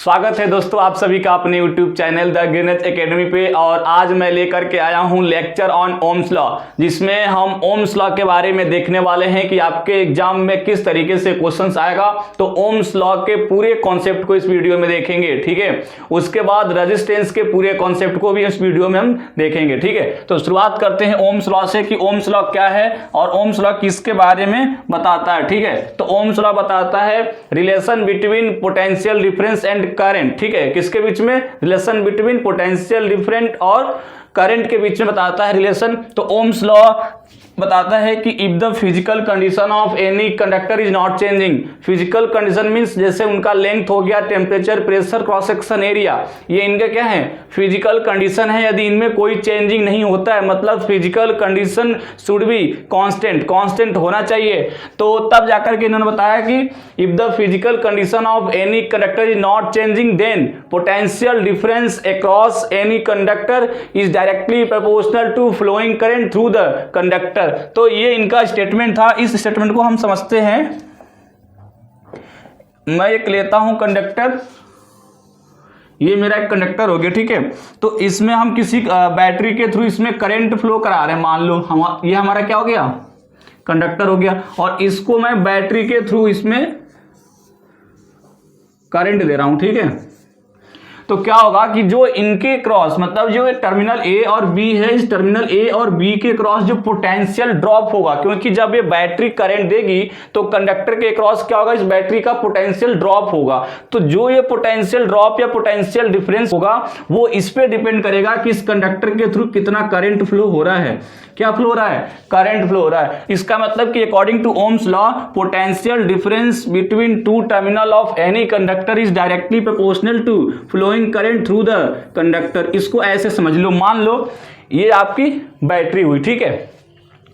स्वागत है दोस्तों आप सभी का अपने YouTube चैनल द गणित एकेडमी पे। और आज मैं लेकर के आया हूं लेक्चर ऑन ओम्स लॉ, जिसमें हम ओम्स लॉ के बारे में देखने वाले हैं कि आपके एग्जाम में किस तरीके से क्वेश्चंस आएगा। तो ओम्स लॉ के पूरे कॉन्सेप्ट को इस वीडियो में देखेंगे, ठीक है। उसके बाद रेजिस्टेंस के पूरे कॉन्सेप्ट को भी इस वीडियो में हम देखेंगे, ठीक है। तो शुरुआत करते हैं ओम्स लॉ से कि ओम्स लॉ क्या है और ओम्स लॉ किसके बारे में बताता है, ठीक है। तो ओम्स लॉ बताता है relation between potential difference and current, ठीक है। किसके बीच में? रिलेशन बिटवीन पोटेंशियल डिफरेंट और करंट के बीच में बताता है रिलेशन। तो ओम्स लॉ बताता है कि if the physical condition of any conductor is not changing, physical condition means जैसे उनका लेंथ हो गया, temperature, pressure, cross section area, ये इनके क्या है? फिजिकल कंडीशन है। यदि इनमें कोई चेंजिंग नहीं होता है, मतलब physical condition should be constant होना चाहिए। तो तब जाकर के इन्होंने बताया कि if the physical condition of any conductor is not changing then potential difference across any conductor is directly proportional to flowing current through the conductor. तो ये इनका स्टेटमेंट था। इस स्टेटमेंट को हम समझते हैं। मैं एक लेता हूं कंडक्टर, ये मेरा एक कंडक्टर हो गया, ठीक है। तो इसमें हम किसी बैटरी के थ्रू इसमें करंट फ्लो करा रहे हैं। मान लो ये हमारा क्या हो गया? कंडक्टर हो गया। और इसको मैं बैटरी के थ्रू इसमें करंट दे रहा हूं, ठीक है। तो क्या होगा कि जो इनके क्रॉस, मतलब जो टर्मिनल ए और बी है, इस टर्मिनल ए और बी के क्रॉस जो पोटेंशियल ड्रॉप होगा, क्योंकि जब ये बैटरी करंट देगी तो कंडक्टर के क्रॉस क्या होगा? इस बैटरी का पोटेंशियल ड्रॉप होगा। तो जो ये पोटेंशियल ड्रॉप या पोटेंशियल डिफरेंस होगा वो इस पे डिपेंड करेगा कि इस कंडक्टर के थ्रू कितना करंट फ्लो हो रहा है। क्या फ्लो हो रहा है? करंट फ्लो हो रहा है। इसका मतलब कि according to Ohm's law potential difference between two terminal of any conductor is directly proportional to flowing current through the conductor. इसको ऐसे समझ लो, मान लो ये आपकी बैटरी हुई, ठीक है,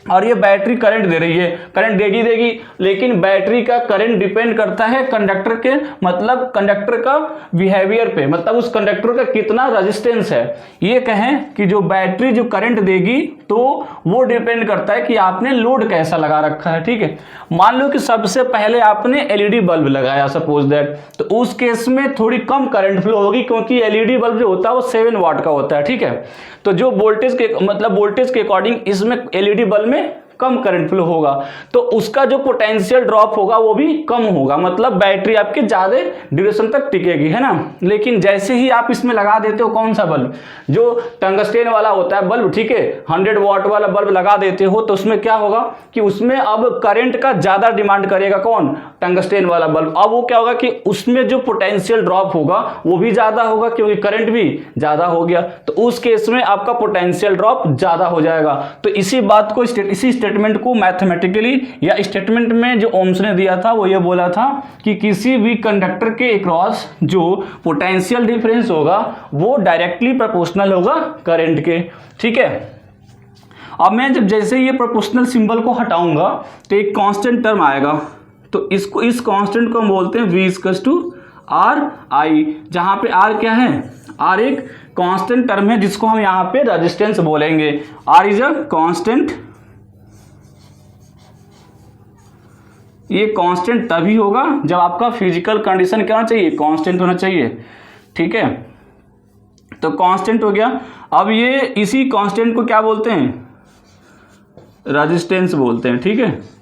और ये बैटरी करंट दे रही है, करंट देगी, लेकिन बैटरी का करंट डिपेंड करता है कंडक्टर के, मतलब कंडक्टर का बिहेवियर पे, मतलब उस कंडक्टर का कितना रेजिस्टेंस है। ये कहें कि जो बैटरी जो करंट देगी तो वो डिपेंड करता है कि आपने लोड कैसा लगा रखा है, ठीक है। मान लो कि सबसे पहले आपने एलईडी बल्ब लगाया, सपोज दैट, तो उस केस में थोड़ी कम करंट फ्लो होगी, क्योंकि एलईडी बल्ब जो होता है वो 7 वाट का होता है, ठीक है। तो जो वोल्टेज के, मतलब वोल्टेज के अकॉर्डिंग इसमें एलईडी बल्ब में कम करंट फ्लो होगा, तो उसका जो पोटेंशियल ड्रॉप होगा वो भी कम होगा, मतलब बैटरी आपकी ज्यादा ड्यूरेशन तक टिकेगी, है ना। लेकिन जैसे ही आप इसमें लगा देते हो कौन सा बल्ब, जो टंगस्टेन वाला होता है बल्ब, ठीक है, 100 वाट वाला बल्ब लगा देते हो, तो उसमें क्या होगा कि उसमें अब करंट का ज्यादा डिमांड करेगा कौन? टंगस्टेन वाला बल्ब। अब वो क्या होगा कि उसमें जो पोटेंशियल ड्रॉप होगा वो भी ज्यादा होगा, क्योंकि करंट भी ज्यादा हो गया। तो उस केस में आपका पोटेंशियल ड्रॉप ज्यादा हो जाएगा। तो इसी बात को, इसी स्टेटमेंट को मैथमेटिकली, या स्टेटमेंट में जो ओम्स ने दिया था वो ये बोला था कि किसी भी कंडक्टर के अक्रॉस जो पोटेंशियल डिफरेंस होगा वो डायरेक्टली प्रोपोर्शनल होगा करंट के, ठीक है। अब मैं जब जैसे ये प्रोपोर्शनल सिंबल को हटाऊंगा तो एक कांस्टेंट टर्म आएगा, तो इसको, इस कांस्टेंट को हम बोलते हैं V equals to R I, जहां पे आर क्या है? आर एक कांस्टेंट टर्म है जिसको हम यहां पे रेजिस्टेंस बोलेंगे। R is a constant. ये कांस्टेंट तभी होगा जब आपका फिजिकल कंडीशन क्या होना चाहिए? कांस्टेंट होना चाहिए, ठीक है। तो कांस्टेंट हो गया। अब ये इसी कांस्टेंट को क्या बोलते हैं? रेजिस्टेंस बोलते हैं, ठीक है।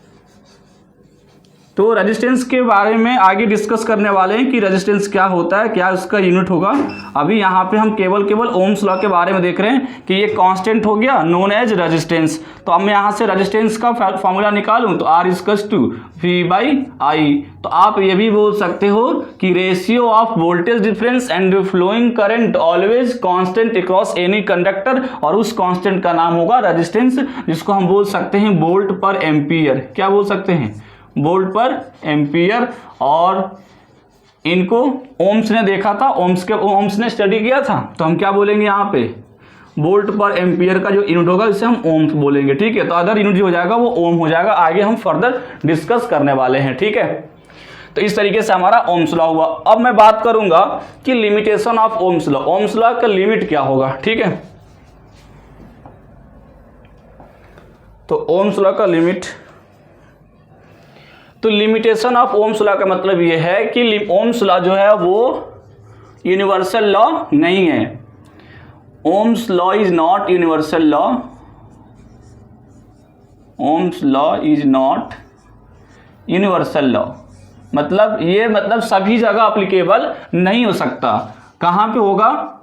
तो रेजिस्टेंस के बारे में आगे डिस्कस करने वाले हैं कि रेजिस्टेंस क्या होता है, क्या उसका यूनिट होगा। अभी यहाँ पे हम केवल ओम्स लॉ के बारे में देख रहे हैं कि ये कांस्टेंट हो गया नोन एज रेजिस्टेंस। तो अब मैं यहाँ से रेजिस्टेंस का फॉर्मूला निकालूं तो R equals to V by I. तो आप ये भी बोल सकते हो कि ratio of voltage difference and flowing current always constant across any conductor, और उस कांस्टेंट का नाम होगा रेजिस्टेंस, जिसको हम बोल सकते हैं वोल्ट पर एम्पियर। क्या बोल सकते हैं? वोल्ट पर एम्पियर। और इनको ओम्स ने देखा था, ओम्स ने स्टडी किया था, तो हम क्या बोलेंगे यहाँ पे? वोल्ट पर एम्पियर का जो यूनिट होगा इसे हम ओम्स बोलेंगे, ठीक है। तो अदर यूनिट जो हो जाएगा वो ओम हो जाएगा। आगे हम फर्दर डिस्कस करने वाले हैं, ठीक है। तो इस तरीके से हमारा ओम्स लॉ हुआ। अब मैं बात करूंगा कि limitation of Ohm's law, Ohm's law का लिमिट क्या होगा, ठीक है। तो ओम्स लॉ का लिमिट, तो लिमिटेशन ऑफ ओम्स लॉ का मतलब ये है कि ओम्स लॉ जो है वो यूनिवर्सल लॉ नहीं है। Ohm's law is not universal law, Ohm's law is not universal law, मतलब ये मतलब सभी जगह अप्लीकेबल नहीं हो सकता। कहां पे होगा?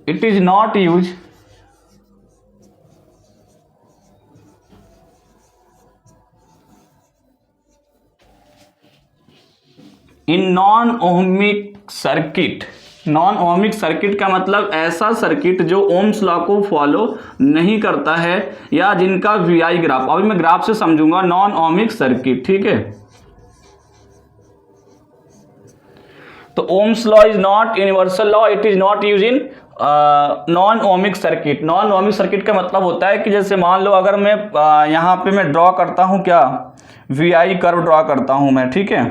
It is not use in non ohmic circuit. Non ohmic circuit का मतलब ऐसा सर्किट जो ओम्स लॉ को फॉलो नहीं करता है या जिनका वीआई ग्राफ, अभी मैं ग्राफ से समझूंगा, नॉन ओहमिक सर्किट, ठीक है। तो Ohm's law is not universal law, it is not use in non ohmic circuit. Non ohmic circuit का मतलब होता है कि जैसे मान लो अगर मैं यहां पे मैं ड्रॉ करता हूं, क्या वीआई कर्व ड्रॉ करता हूं मैं, ठीक है।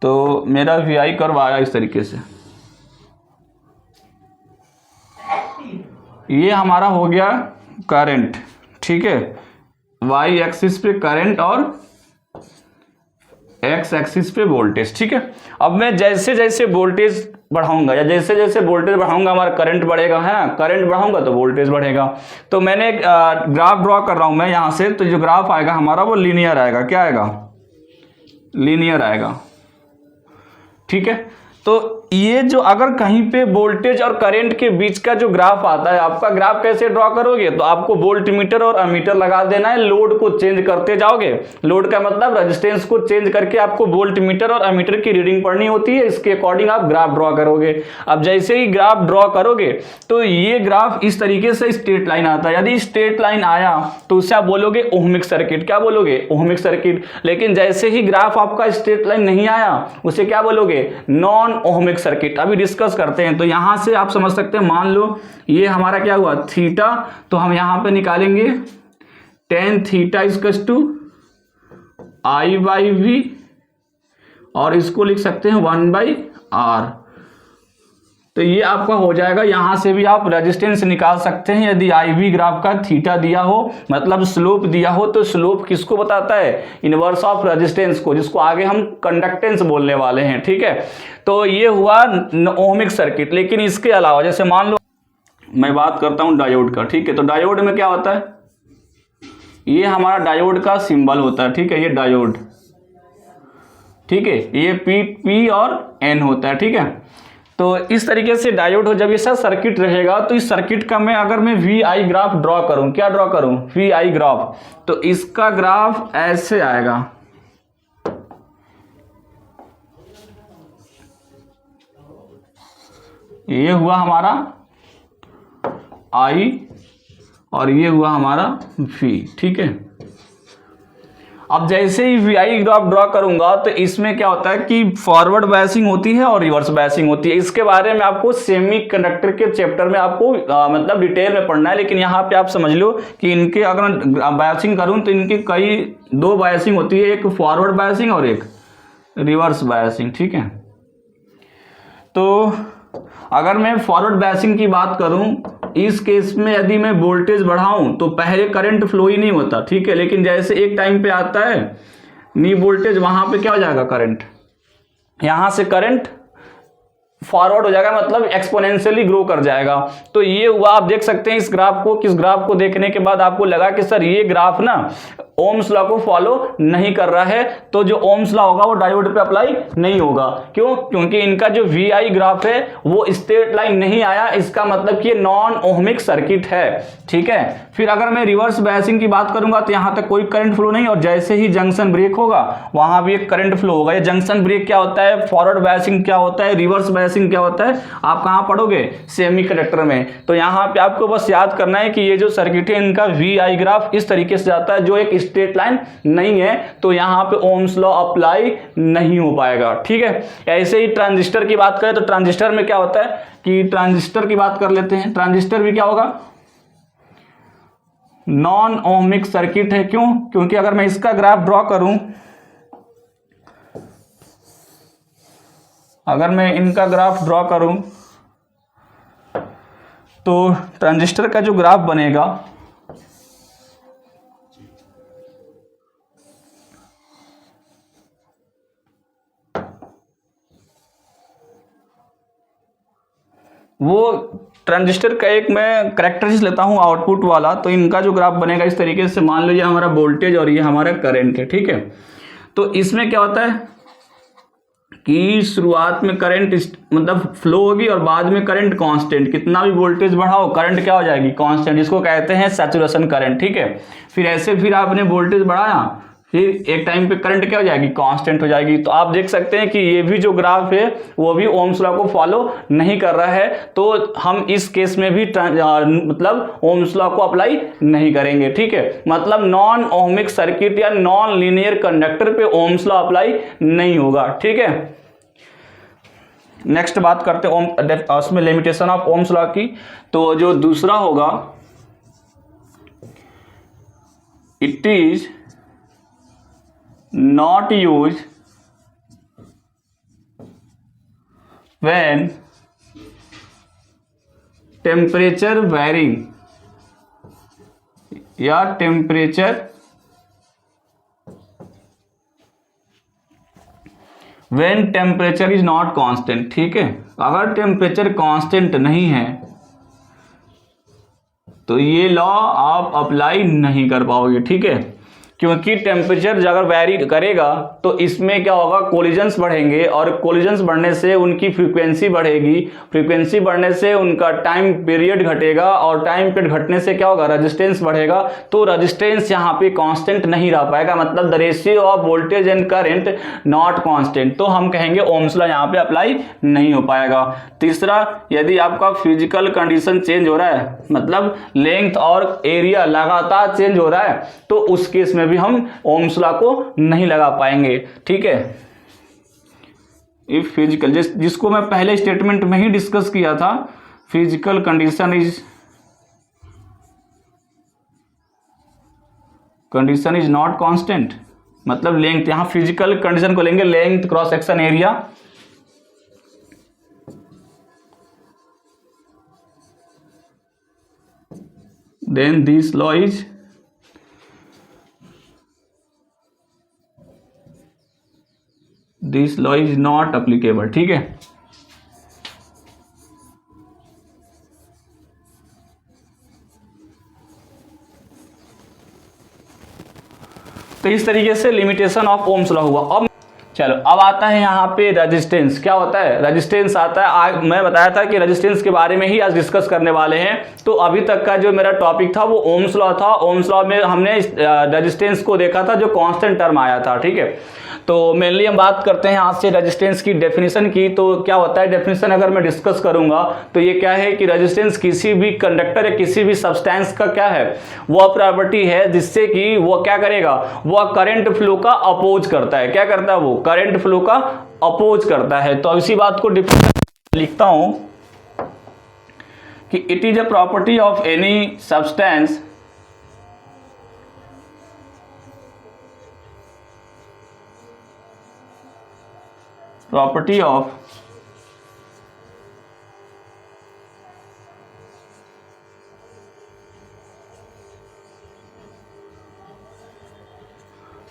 तो मेरा वीआई कर्व आया इस तरीके से, ये हमारा हो गया करंट, ठीक है। वाई एक्सिस पे करंट और एक्स एक्सिस पे वोल्टेज, ठीक है। अब मैं जैसे जैसे वोल्टेज बढ़ाऊंगा या जैसे जैसे वोल्टेज बढ़ाऊंगा हमारा करंट बढ़ेगा, है ना। करंट बढ़ाऊंगा तो वोल्टेज बढ़ेगा। तो मैंने ग्राफ ड्रॉ कर रहा हूं मैं यहां से, तो जो ग्राफ आएगा हमारा वो लीनियर आएगा। क्या आएगा? लीनियर आएगा, ठीक है। तो ये जो अगर कहीं पे वोल्टेज और करंट के बीच का जो ग्राफ आता है, आपका ग्राफ कैसे ड्रॉ करोगे? तो आपको वोल्ट मीटर और अमीटर लगा देना है, लोड को चेंज करते जाओगे। लोड का मतलब रेजिस्टेंस को चेंज करके आपको वोल्ट मीटर और अमीटर की रीडिंग पढ़नी होती है, इसके अकॉर्डिंग आप ग्राफ ड्रॉ करोगे। अब जैसे ही ग्राफ ड्रॉ करोगे तो ये ग्राफ इस तरीके से स्ट्रेट लाइन आता है। यदि स्ट्रेट लाइन आया तो उसे आप बोलोगे ओहमिक सर्किट। क्या बोलोगे? Ohmic circuit. लेकिन जैसे ही ग्राफ आपका स्ट्रेट लाइन नहीं आया उसे क्या बोलोगे? Non ohmic circuit. अभी डिस्कस करते हैं। तो यहां से आप समझ सकते हैं, मान लो ये हमारा क्या हुआ थीटा, तो हम यहां पे निकालेंगे tan theta equals to I by V, और इसको लिख सकते हैं 1/r। तो ये आपका हो जाएगा। यहां से भी आप रेजिस्टेंस निकाल सकते हैं। यदि आई वी ग्राफ का थीटा दिया हो, मतलब स्लोप दिया हो, तो स्लोप किसको बताता है? इनवर्स ऑफ रेजिस्टेंस को, जिसको आगे हम कंडक्टेंस बोलने वाले हैं, ठीक है। तो ये हुआ ओहमिक सर्किट। लेकिन इसके अलावा जैसे मान लो मैं बात करता हूं डायोड का, ठीक है। तो डायोड में क्या होता है? ये हमारा डायोड का सिंबल होता है, ठीक है। ये डायोड, ठीक है। ये पी और एन होता है, ठीक है। तो इस तरीके से डायोड हो, जब ऐसा सर्किट रहेगा तो इस सर्किट का अगर मैं वी आई ग्राफ ड्रॉ करूं, क्या ड्रॉ करूं? V I graph. तो इसका ग्राफ ऐसे आएगा, ये हुआ हमारा आई और ये हुआ हमारा वी, ठीक है। अब जैसे ही वी आई ग्राफ ड्रॉ करूंगा तो इसमें क्या होता है कि फॉरवर्ड बायसिंग होती है और रिवर्स बायसिंग होती है। इसके बारे में आपको सेमी कंडक्टर के चैप्टर में आपको मतलब डिटेल में पढ़ना है। लेकिन यहाँ पे आप समझ लो कि इनके अगर बायसिंग करूं तो इनकी कई दो बायसिंग होती है, एक फॉरवर्ड बायसिंग और एक रिवर्स बायसिंग, ठीक है। तो अगर मैं फॉरवर्ड बायसिंग की बात करूं, इस केस में यदि मैं वोल्टेज बढ़ाऊं तो पहले करंट फ्लो ही नहीं होता, ठीक है। लेकिन जैसे एक टाइम पे आता है नी वोल्टेज, वहां पे क्या हो जाएगा? करंट, यहां से करंट फॉरवर्ड हो जाएगा, मतलब एक्सपोनेंशियली ग्रो कर जाएगा। तो ये हुआ, आप देख सकते हैं इस ग्राफ को। किस ग्राफ को देखने के बाद आपको लगा कि सर ये ग्राफ ना ओम्स लॉ को फॉलो नहीं कर रहा है, तो जो ओम्स लॉ होगा वो डायोड पे अप्लाई नहीं होगा। क्यों? क्योंकि इनका जो वी आई ग्राफ है वो स्ट्रेट लाइन नहीं आया, इसका मतलब कि नॉन ओहमिक सर्किट है, ठीक है। फिर अगर मैं रिवर्स बायसिंग की बात करूंगा तो यहां तक कोई करंट फ्लो नहीं, और जैसे ही जंक्शन ब्रेक होगा वहां भी एक करंट फ्लो होगा। ये जंक्शन ब्रेक क्या होता है, फॉरवर्ड बायसिंग क्या होता है, रिवर्स बायसिंग क्या होता है, आप कहां पढ़ोगे? सेमी कंडक्टर में। तो यहां पे आपको बस याद करना है कि ये जो सर्किट है इनका वी आई ग्राफ इस तरीके से जाता है, जो एक स्ट्रेट लाइन नहीं है, तो यहां पे ओम्स लॉ अप्लाई नहीं हो पाएगा, ठीक है। ऐसे ही ट्रांजिस्टर की बात करें तो ट्रांजिस्टर में क्या होता है कि ट्रांजिस्टर की बात कर लेते हैं। ट्रांजिस्टर भी क्या होगा? नॉन ओहमिक सर्किट है। क्यों? क्योंकि अगर मैं इसका ग्राफ ड्रॉ करूं, अगर मैं इनका ग्राफ ड्रॉ करूं तो ट्रांजिस्टर का जो ग्राफ बनेगा वो ट्रांजिस्टर का एक मैं करेक्टरिस्टिक लेता हूँ आउटपुट वाला, तो इनका जो ग्राफ बनेगा इस तरीके से, मान लीजिए हमारा वोल्टेज और ये हमारा करंट है, ठीक है। तो इसमें क्या होता है कि शुरुआत में करंट मतलब फ्लो होगी और बाद में करंट कांस्टेंट, कितना भी वोल्टेज बढ़ाओ करंट क्या हो जाएगी, कांस्टेंट, जिसको कहते हैं सैचुरेशन करंट, ठीक है। फिर ऐसे फिर आपने वोल्टेज बढ़ाया, फिर एक टाइम पे करंट क्या हो जाएगी, कांस्टेंट हो जाएगी। तो आप देख सकते हैं कि ये भी जो ग्राफ है वो भी ओम्स लॉ को फॉलो नहीं कर रहा है, तो हम इस केस में भी मतलब ओम्स लॉ को अप्लाई नहीं करेंगे, ठीक है। मतलब नॉन ओमिक सर्किट या नॉन लीनियर कंडक्टर पे ओम्स लॉ अप्लाई नहीं होगा, ठीक है। नेक्स्ट बात करते हैं उसमें लिमिटेशन ऑफ ओम्स लॉ की। तो जो दूसरा होगा, it is not used when temperature varying या temperature when temperature is not constant, ठीक है। अगर टेम्परेचर कांस्टेंट नहीं है तो ये लॉ आप अप्लाई नहीं कर पाओगे, ठीक है। क्योंकि टेम्परेचर अगर वैरी करेगा तो इसमें क्या होगा, कोलिजन्स बढ़ेंगे और कोलिजन्स बढ़ने से उनकी फ्रीक्वेंसी बढ़ेगी, फ्रीक्वेंसी बढ़ने से उनका टाइम पीरियड घटेगा और टाइम पीरियड घटने से क्या होगा, रेजिस्टेंस बढ़ेगा। तो रेजिस्टेंस यहाँ पे कांस्टेंट नहीं रह पाएगा, मतलब the ratio of voltage and current not constant, तो हम कहेंगे ओम्स लॉ यहाँ पे अप्लाई नहीं हो पाएगा। तीसरा, यदि आपका फिजिकल कंडीशन चेंज हो रहा है, मतलब लेंथ और एरिया लगातार चेंज हो रहा है, तो उस केस में भी हम ओम्स लॉ को नहीं लगा पाएंगे, ठीक है। इफ फिजिकल, जिसको मैं पहले स्टेटमेंट में ही डिस्कस किया था, physical condition is not constant, मतलब लेंथ, यहां फिजिकल कंडीशन को लेंगे length cross section area, then this law is not applicable, ठीक है। तो इस तरीके से लिमिटेशन ऑफ ओम्स लॉ हुआ। अब चलो, अब आता है यहाँ पे रेजिस्टेंस। क्या होता है रेजिस्टेंस, आता है आज मैं बताया था कि रेजिस्टेंस के बारे में ही आज डिस्कस करने वाले हैं। तो अभी तक का जो मेरा टॉपिक था वो ओम्स लॉ था। ओम्स लॉ में हमने रेजिस्टेंस को देखा था, जो कांस्टेंट टर्म आया था, ठीक है। तो मेनली हम बात करते हैं आज से रेजिस्टेंस की डेफिनेशन की। तो क्या होता है डेफिनेशन, अगर मैं डिस्कस करूंगा तो ये क्या है कि रेजिस्टेंस किसी भी कंडक्टर या किसी भी सब्सटेंस का क्या है, वह प्रॉपर्टी है जिससे कि वो क्या करेगा, वह करंट फ्लो का अपोज करता है। क्या करता है, वो करंट फ्लो का अपोज करता है। तो इसी बात को डेफिनेशन लिखता हूं कि it is a property of any substance property of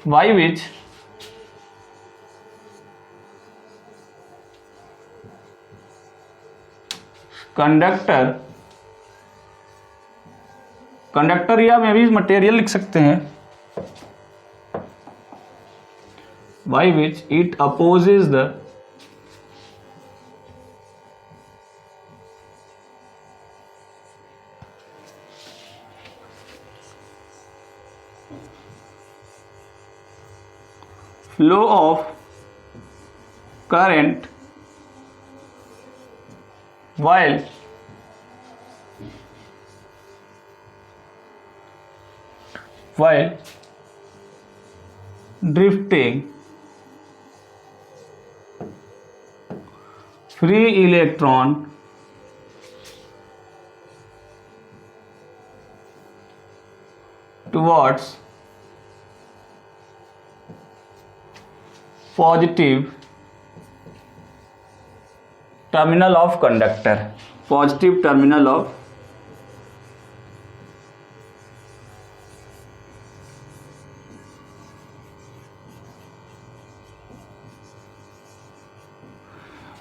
by which conductor या मे भी मटेरियल लिख सकते हैं, by which it opposes the flow of current while drifting free electron towards positive terminal of conductor, positive terminal of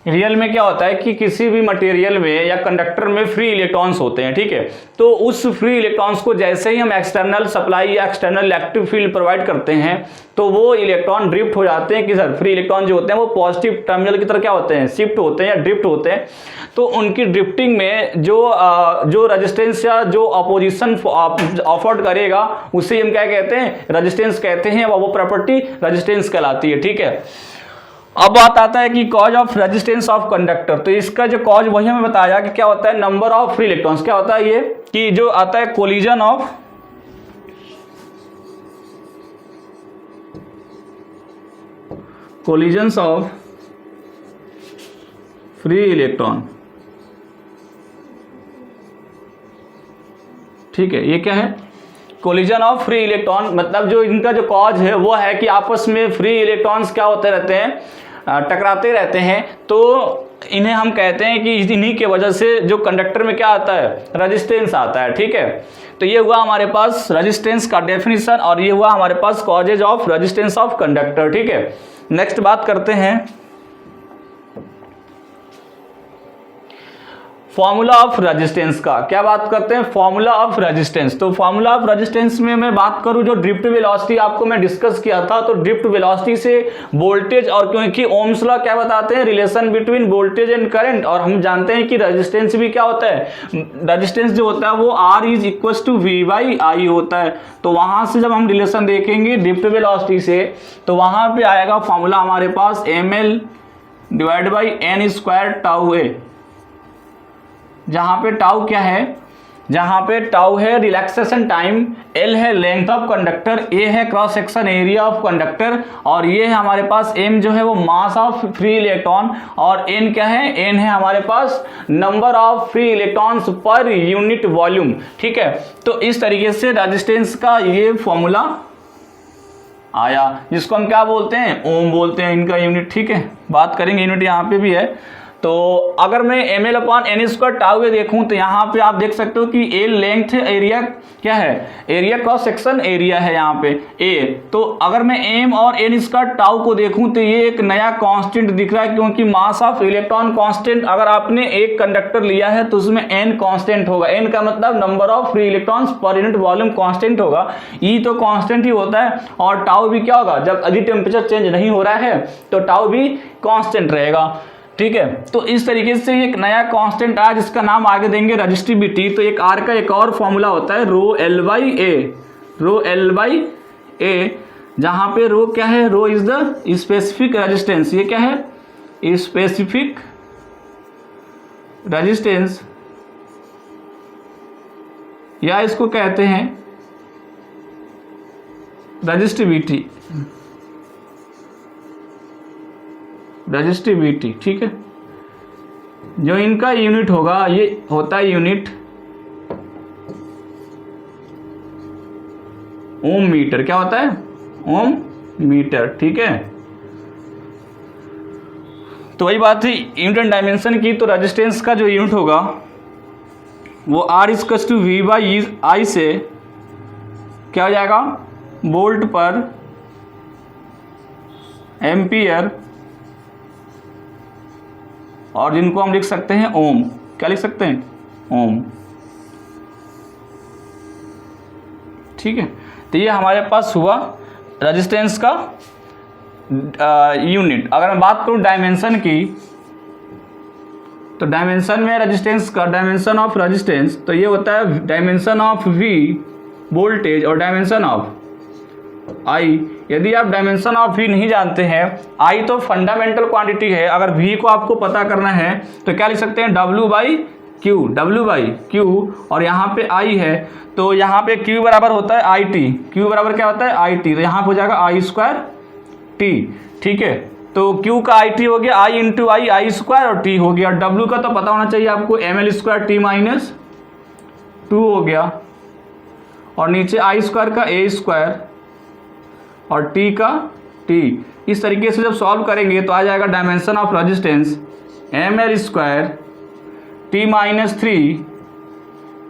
real में क्या होता है कि किसी भी मटेरियल में या कंडक्टर में फ्री इलेक्ट्रॉन्स होते हैं, ठीक है। तो उस फ्री इलेक्ट्रॉन्स को जैसे ही हम एक्सटर्नल सप्लाई या एक्सटर्नल इलेक्ट्रिक फील्ड प्रोवाइड करते हैं तो वो इलेक्ट्रॉन ड्रिफ्ट हो जाते हैं कि सर फ्री इलेक्ट्रॉन जो होते हैं वो पॉजिटिव टर्मिनल की तरफ क्या होते हैं, शिफ्ट होते हैं या ड्रिफ्ट होते हैं। तो उनकी ड्रिफ्टिंग में जो रेजिस्टेंस या जो अपोजिशन ऑफर्ड करेगा उसे हम क्या कहते हैं, रेजिस्टेंस कहते हैं, वो प्रॉपर्टी रेजिस्टेंस कहलाती है, ठीक है। अब बात आता है कि cause of resistance of conductor. तो इसका जो कॉज वही हमें बताया कि क्या होता है, नंबर ऑफ फ्री इलेक्ट्रॉन्स। क्या होता है ये कि जो आता है कोलिजन ऑफ फ्री इलेक्ट्रॉन, ठीक है। ये क्या है, कोलिजन ऑफ फ्री इलेक्ट्रॉन। मतलब जो इनका जो कॉज है वो है कि आपस में फ्री इलेक्ट्रॉन्स क्या होते रहते हैं, टकराते रहते हैं। तो इन्हें हम कहते हैं कि इन्हीं के वजह से जो कंडक्टर में क्या आता है, रेजिस्टेंस आता है, ठीक है। तो ये हुआ हमारे पास रेजिस्टेंस का डेफिनेशन और ये हुआ हमारे पास causes of resistance of conductor, ठीक है। नेक्स्ट बात करते हैं फॉर्मूला ऑफ रेजिस्टेंस का। क्या बात करते हैं, फॉर्मूला ऑफ रेजिस्टेंस। तो फॉर्मूला ऑफ रेजिस्टेंस में मैं बात करूं, जो ड्रिफ्ट वेलोसिटी आपको मैं डिस्कस किया था, तो ड्रिफ्ट वेलोसिटी से वोल्टेज, और क्योंकि ओम्स लॉ क्या बताते हैं, relation between voltage and current, और हम जानते हैं कि रेजिस्टेंस भी क्या होता है, रेजिस्टेंस जो होता है वो R is equal to V/I होता है। तो वहां से जब हम रिलेशन देखेंगे ड्रिफ्ट वेलोसिटी से, तो वहां पे आएगा फॉर्मूला हमारे पास ml divide by n² tau है, जहां पे टाउ क्या है, जहां पे टाउ है रिलैक्सेशन टाइम, L है लेंथ ऑफ कंडक्टर, A है cross section area of conductor, और ये है हमारे पास M जो है वो मास ऑफ फ्री इलेक्ट्रॉन, और N क्या है, N है हमारे पास number of free electrons per unit volume, ठीक है। तो इस तरीके से रेजिस्टेंस का ये फॉर्मूला आया, जिसको हम क्या बोलते हैं, ओम बोलते हैं इनका यूनिट, ठीक है। बात करेंगे यूनिट यहाँ पे भी है। तो अगर मैं ml/n² टाउ ए देखूं तो यहाँ पे आप देख सकते हो कि A लेंथ है, एरिया क्या है, एरिया क्रॉस सेक्शन एरिया है यहाँ पे A। तो अगर मैं m और n² टाउ को देखूं तो ये एक नया कांस्टेंट दिख रहा है, क्योंकि मास ऑफ इलेक्ट्रॉन कांस्टेंट, अगर आपने एक कंडक्टर लिया है तो उसमें n कांस्टेंट होगा, n का मतलब number of free electrons per unit volume constant होगा, E तो कांस्टेंट ही होता है, और टाउ भी क्या होगा, जब अधिक टेम्परेचर चेंज नहीं हो रहा है तो टाउ भी कांस्टेंट रहेगा, ठीक है। तो इस तरीके से एक नया कांस्टेंट आया जिसका नाम आगे देंगे रजिस्टिविटी। तो एक R का एक और फॉर्मूला होता है रो L बाई ए, जहां पे रो क्या है, रो इज द स्पेसिफिक रेजिस्टेंस। ये क्या है, स्पेसिफिक रेजिस्टेंस, या इसको कहते हैं रजिस्टिविटी, ठीक है। जो इनका यूनिट होगा ये होता है यूनिट ओम मीटर। क्या होता है, ओम मीटर, ठीक है। तो वही बात थी यूनिट एंड डायमेंशन की। तो रेजिस्टेंस का जो यूनिट होगा वो R इक्वल टू V/I से क्या हो जाएगा, वोल्ट पर एम्पियर, और जिनको हम लिख सकते हैं ओम। क्या लिख सकते हैं, ओम, ठीक है। तो ये हमारे पास हुआ रेजिस्टेंस का यूनिट। अगर मैं बात करूं डायमेंशन की, तो डायमेंशन में रेजिस्टेंस का डायमेंशन ऑफ रेजिस्टेंस, तो ये होता है डायमेंशन ऑफ V वोल्टेज और डायमेंशन ऑफ I। यदि आप डायमेंशन ऑफ V नहीं जानते हैं, I तो फंडामेंटल क्वांटिटी है, अगर V को आपको पता करना है तो क्या लिख सकते हैं, W/Q, और यहाँ पे I है तो यहाँ पे Q बराबर होता है IT। Q बराबर क्या होता है, IT, तो यहाँ पे हो जाएगा I²T, ठीक है। तो Q का IT हो गया I इंटू I² और T हो गया। W का तो पता होना चाहिए आपको, ml²T-2 हो गया, और नीचे I² का A² और T का T। इस तरीके से जब सॉल्व करेंगे तो आ जाएगा dimension of resistance ml² T-3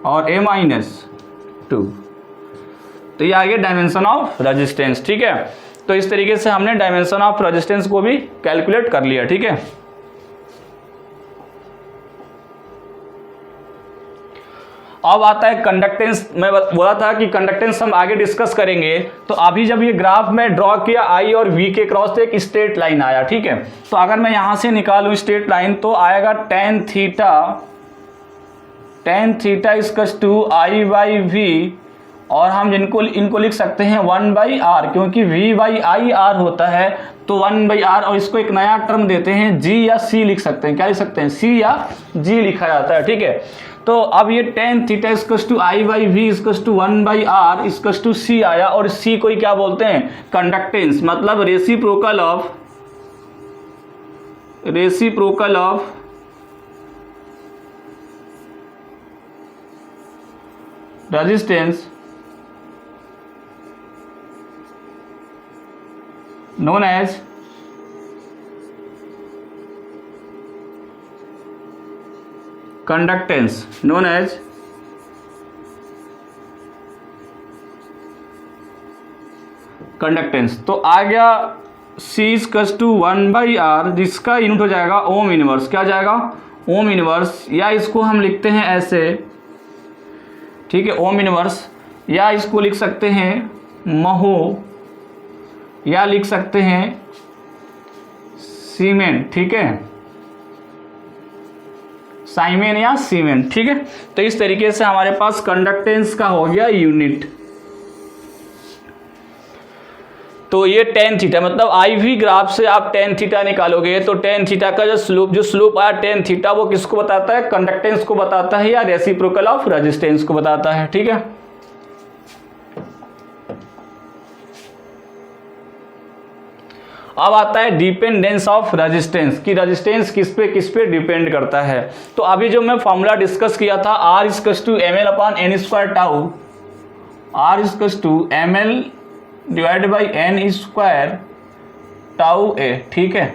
और A-2। तो ये आ गया डायमेंशन ऑफ रेजिस्टेंस, ठीक है। तो इस तरीके से हमने डायमेंशन ऑफ रेजिस्टेंस को भी कैलकुलेट कर लिया, ठीक है। अब आता है कंडक्टेंस। मैं बोला था कि कंडक्टेंस हम आगे डिस्कस करेंगे। तो अभी जब ये ग्राफ में ड्रॉ किया आई और वी के क्रॉस तो एक स्ट्रेट लाइन आया, ठीक है। तो अगर मैं यहाँ से निकालूँ स्ट्रेट लाइन तो आएगा tan theta equals to I by V, और हम इनको लिख सकते हैं 1/r, क्योंकि v/i r होता है तो 1/r, और इसको एक नया टर्म देते हैं g या c लिख सकते हैं। क्या लिख सकते हैं? c या g लिखा जाता है, ठीक है। तो अब ये tan theta equals to I by V equals to 1/r equals to c आया, और c को ही क्या बोलते हैं? कंडक्टेंस, मतलब reciprocal of resistance known as conductance, known as conductance. तो आ गया C इक्वल्स टू 1/r, जिसका यूनिट हो जाएगा ओम इनवर्स। क्या जाएगा? ओम इनवर्स, या इसको हम लिखते हैं ऐसे, ठीक है, ओम इनवर्स, या इसको लिख सकते हैं महो, या लिख सकते हैं सीमेन, ठीक है, साइमेन या सीमेन, ठीक है। तो इस तरीके से हमारे पास कंडक्टेंस का हो गया यूनिट। तो ये टेन थीटा, मतलब आई वी ग्राफ से आप टेन थीटा निकालोगे तो टेन थीटा का जो स्लोप आया टेन थीटा, वो किसको बताता है? कंडक्टेंस को बताता है, या रेसिप्रोकल ऑफ रेजिस्टेंस को बताता है, ठीक है। अब आता है डिपेंडेंस ऑफ रेजिस्टेंस, कि रेजिस्टेंस किस पे डिपेंड करता है। तो अभी जो मैं फॉर्मूला डिस्कस किया था R equals to ml upon n square tau, R equals to ml divide by n square tau a, ठीक है।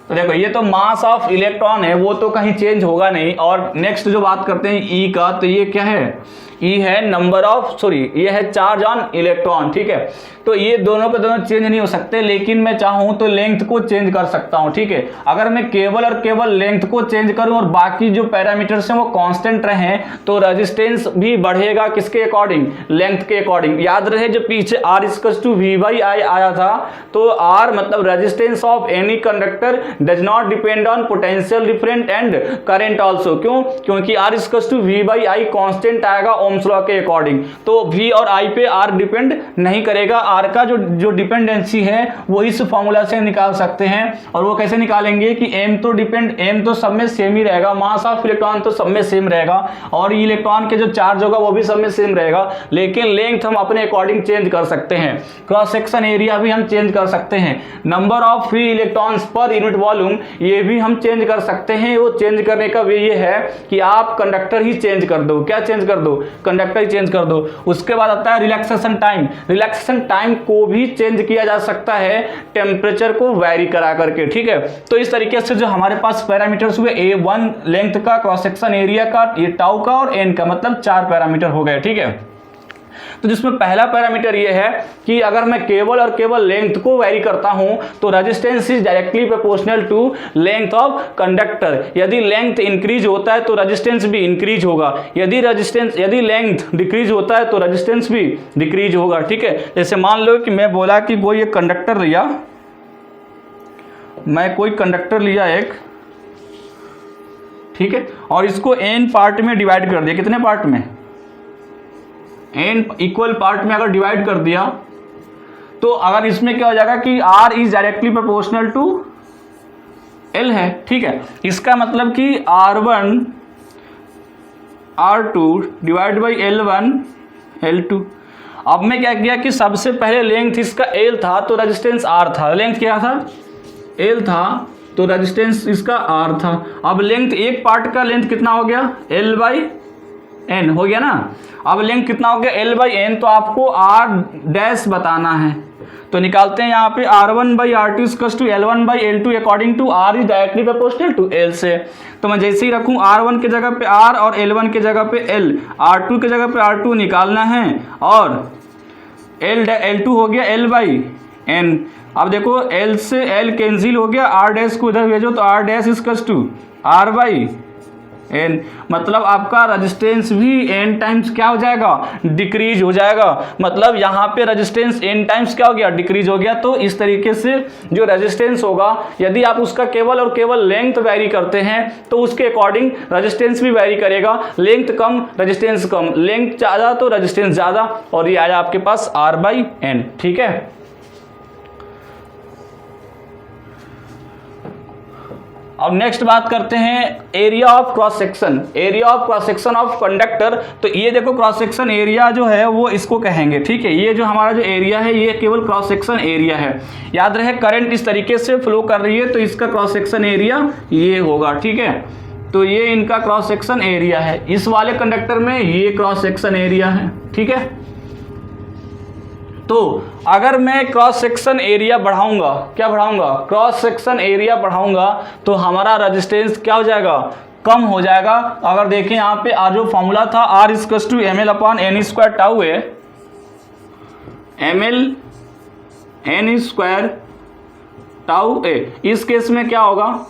तो देखो ये तो मास ऑफ इलेक्ट्रॉन है, वो तो कहीं चेंज होगा नहीं। और नेक्स्ट जो बात करते हैं E का, तो ये क्या है? E है नंबर ऑफ, सॉरी, ये है चार्ज ऑन इलेक्ट्रॉन, ठीक है। तो ये दोनों के दोनों चेंज नहीं हो सकते, लेकिन मैं चाहूँ तो लेंथ को चेंज कर सकता हूँ, ठीक है। अगर मैं केवल और केवल लेंथ को चेंज करूँ और बाकी जो पैरामीटर्स हैं वो कांस्टेंट रहें, तो रेजिस्टेंस भी बढ़ेगा किसके अकॉर्डिंग? लेंथ के अकॉर्डिंग। याद रहे जो पीछे R इक्वल्स टू V/I आया था, तो R मतलब resistance of any conductor does not depend on potential different and current also. क्यों? क्योंकि R equals to V/I constant आएगा ओम्स लॉ के अकॉर्डिंग, तो V और I पे R डिपेंड नहीं करेगा। R का जो डिपेंडेंसी है वो इस फॉर्मूला से निकाल सकते हैं। और वो कैसे निकालेंगे कि M तो सब में सेम ही रहेगा, मास ऑफ इलेक्ट्रॉन तो सब में सेम रहेगा, और इलेक्ट्रॉन के जो चार्ज होगा वो भी सब में सेम रहेगा, लेकिन लेंथ हम अपने अकॉर्डिंग चेंज कर सकते हैं। क्रॉस सेक्शन एरिया भी हम चेंज कर सकते हैं। Number of free electrons per unit volume ये भी हम चेंज कर सकते हैं। वो चेंज करने का वे ये है कि आप कंडक्टर ही चेंज कर दो। क्या चेंज कर दो? कंडक्टर ही चेंज कर दो। उसके बाद आता है रिलैक्सेशन टाइम। रिलैक्सेशन टाइम को भी चेंज किया जा सकता है टेम्परेचर को वैरी करा करके, ठीक है। तो इस तरीके से जो हमारे पास पैरामीटर्स हुए A1 लेंथ का, क्रॉस सेक्शन एरिया का, ये टाउ का और n का, मतलब 4 पैरामीटर हो गए, ठीक है। तो जिसमें पहला पैरामीटर ये है कि अगर मैं केवल और केवल लेंथ को वेरी करता हूं तो resistance is directly proportional to length of conductor. यदि लेंथ इंक्रीज होता है तो रेजिस्टेंस भी इंक्रीज होगा, यदि लेंथ डिक्रीज होता है तो रेजिस्टेंस भी डिक्रीज होगा, ठीक है। जैसे मान लो कि मैं बोला कि कोई एक कंडक्टर लिया, मैं कोई कंडक्टर लिया एक, ठीक है, और इसको n पार्ट में डिवाइड कर दिया। कितने पार्ट में? n इक्वल पार्ट में अगर डिवाइड कर दिया तो अगर इसमें क्या हो जाएगा कि R is directly proportional to L है, ठीक है। इसका मतलब कि R1 R2 divide by L1 L2। अब मैं क्या किया कि सबसे पहले लेंथ इसका L था तो रेजिस्टेंस R था। लेंथ क्या था? L था तो रेजिस्टेंस इसका R था। अब लेंथ, एक पार्ट का लेंथ कितना हो गया? L बाई N हो गया ना। अब लेंथ कितना हो गया? L by N। तो आपको R डैश बताना है, तो निकालते हैं यहाँ पे R1 by R2 equals to L1 by L2 according to R is directly proportional to L से। तो मैं जैसे ही रखूँ R1 के जगह पे R और L1 के जगह पे L, R2 के जगह पे R2 निकालना है, और L2 हो गया L बाई N। अब देखो L से L कैंसिल हो गया, R डैश को इधर भेजो तो R dash equals to R by N, मतलब आपका रेजिस्टेंस भी एन टाइम्स क्या हो जाएगा, डिक्रीज हो जाएगा। मतलब यहाँ पे रेजिस्टेंस एन टाइम्स क्या हो गया, डिक्रीज हो गया। तो इस तरीके से जो रेजिस्टेंस होगा, यदि आप उसका केवल और केवल लेंथ वेरी करते हैं तो उसके अकॉर्डिंग रेजिस्टेंस भी वेरी करेगा। लेंथ कम रेजिस्टेंस कम, लेंथ ज़्यादा तो रेजिस्टेंस ज़्यादा, और ये आया आपके पास R/N। ठीक है, अब नेक्स्ट बात करते हैं area of cross section. Area of cross section of conductor. तो ये देखो क्रॉस सेक्शन एरिया जो है वो इसको कहेंगे। ठीक है, ये जो हमारा जो एरिया है ये केवल क्रॉस सेक्शन एरिया है। याद रहे करंट इस तरीके से फ्लो कर रही है तो इसका क्रॉस सेक्शन एरिया ये होगा। ठीक है, तो ये इनका क्रॉस सेक्शन एरिया है। इस वाले कंडक्टर में ये क्रॉस सेक्शन एरिया है। ठीक है, तो अगर मैं क्रॉस सेक्शन एरिया बढ़ाऊंगा, क्या बढ़ाऊंगा, क्रॉस सेक्शन एरिया बढ़ाऊंगा, तो हमारा रेजिस्टेंस क्या हो जाएगा, कम हो जाएगा। अगर देखें यहाँ पे आज जो फॉर्मूला था R=ml/n² टाउ है, ml/n² टाउ ए। इस केस में क्या होगा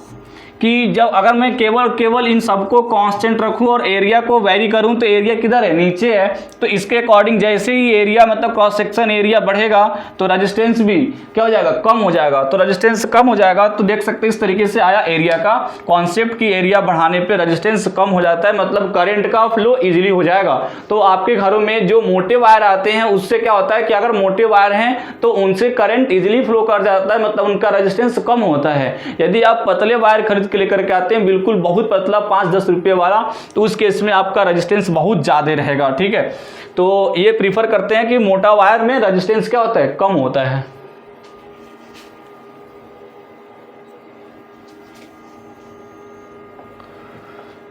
कि जब अगर मैं केवल इन सबको कांस्टेंट रखूं और एरिया को वेरी करूं तो एरिया किधर है, नीचे है। तो इसके अकॉर्डिंग जैसे ही एरिया मतलब क्रॉस सेक्शन एरिया बढ़ेगा तो रेजिस्टेंस भी क्या हो जाएगा, कम हो जाएगा। तो रेजिस्टेंस कम हो जाएगा तो देख सकते हैं इस तरीके से आया एरिया का कॉन्सेप्ट की एरिया बढ़ाने पे रेजिस्टेंस कम हो जाता है, मतलब करंट का फ्लो इजीली हो जाएगा। तो आपके घरों में जो मोटे वायर आते हैं उससे क्या होता है कि अगर मोटे वायर हैं तो उनसे करंट इजीली फ्लो कर जाता है, मतलब उनका रेजिस्टेंस कम होता है। यदि आप पतले वायर खरीद के लेकर के आते हैं बिल्कुल बहुत पतला 5-10 रुपए वाला, तो उस केस में आपका रेजिस्टेंस बहुत ज्यादा रहेगा। ठीक है, तो ये प्रीफर करते हैं कि मोटा वायर में रेजिस्टेंस क्या होता है, कम होता है।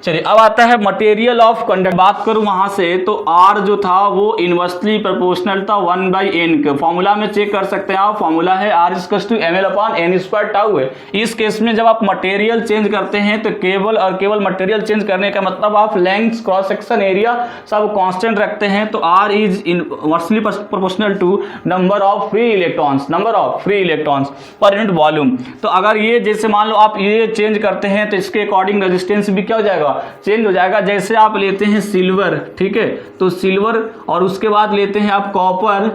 चलिए अब आता है मटेरियल ऑफ कंडक्टर। बात करूं वहां से तो R जो था वो इनवर्सली प्रोपोर्शनल था 1/n के। फॉर्मूला में चेक कर सकते हैं आप, फॉर्मूला है R=ml/n² टाउ है। इस केस में जब आप मटेरियल चेंज करते हैं तो केवल और केवल मटेरियल चेंज करने का मतलब आप लेंथ, क्रॉस सेक्शन एरिया सब कांस्टेंट रखते हैं। तो R is inversely proportional to number of free electrons per unit volume. तो अगर ये जैसे मान लो आप ये चेंज करते हैं तो इसके अकॉर्डिंग रेजिस्टेंस भी क्या हो जाएगा, चेंज हो जाएगा। जैसे आप लेते हैं सिल्वर, ठीक है, तो सिल्वर और उसके बाद लेते हैं आप कॉपर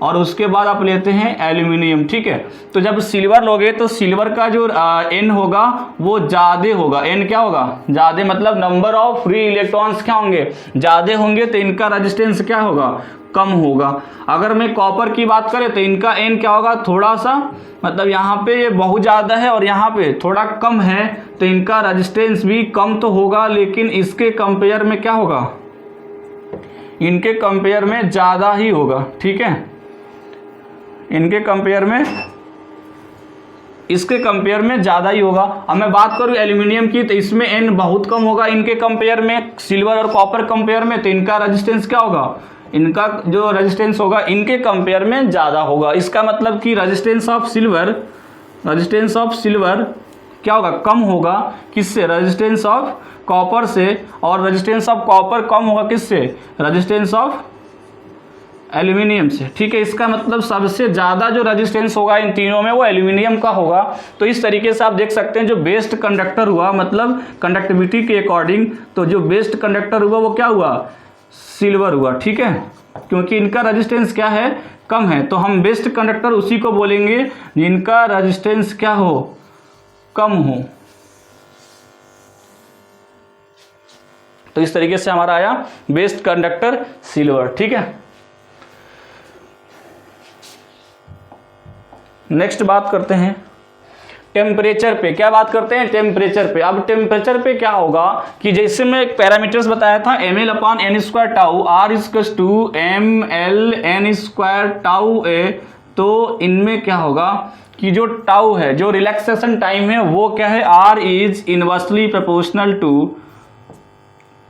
और उसके बाद आप लेते हैं एल्यूमिनियम। ठीक है, तो जब सिल्वर लोगे तो सिल्वर का जो N होगा वो ज्यादा होगा। N क्या होगा, ज्यादा, मतलब नंबर ऑफ फ्री इलेक्ट्रॉन्स क्या होंगे, ज्यादा होंगे, तो इनका रेजिस्टेंस क्या होगा, कम होगा। अगर मैं कॉपर की बात करें तो इनका N क्या होगा, थोड़ा सा, मतलब यहाँ पे ये बहुत ज़्यादा है और यहाँ पे थोड़ा कम है, तो इनका रेजिस्टेंस भी कम तो होगा, लेकिन इसके कंपेयर में क्या होगा, इनके कंपेयर में ज़्यादा ही होगा। ठीक है, इनके कंपेयर में, इसके कंपेयर में ज़्यादा ही होगा। अब मैं बात करूँ एल्यूमिनियम की तो इसमें N बहुत कम होगा इनके कंपेयर में, सिल्वर और कॉपर कंपेयर में, तो इनका रेजिस्टेंस क्या होगा, इनका जो रेजिस्टेंस होगा इनके कंपेयर में ज़्यादा होगा। इसका मतलब कि रेजिस्टेंस ऑफ सिल्वर क्या होगा, कम होगा, किससे, रेजिस्टेंस ऑफ कॉपर से, और रेजिस्टेंस ऑफ कॉपर कम होगा किससे, रेजिस्टेंस ऑफ एल्यूमिनियम से। ठीक है, इसका मतलब सबसे ज़्यादा जो रेजिस्टेंस होगा इन तीनों में वो एल्यूमिनियम का होगा। तो इस तरीके से आप देख सकते हैं जो बेस्ट कंडक्टर हुआ, मतलब कंडक्टिविटी के अकॉर्डिंग, तो जो बेस्ट कंडक्टर हुआ वो क्या हुआ, सिल्वर हुआ। ठीक है, क्योंकि इनका रेजिस्टेंस क्या है, कम है, तो हम बेस्ट कंडक्टर उसी को बोलेंगे जिनका रेजिस्टेंस क्या हो, कम हो। तो इस तरीके से हमारा आया बेस्ट कंडक्टर सिल्वर। ठीक है, नेक्स्ट बात करते हैं टेम्परेचर पे। क्या बात करते हैं, टेम्परेचर पे। अब टेम्परेचर पे क्या होगा कि जैसे मैं एक पैरामीटर्स बताया था ml/n² टाउ, R=ml/n² टाउ ए। तो इनमें क्या होगा कि जो टाउ है, जो रिलैक्सेशन टाइम है वो क्या है, R is inversely proportional to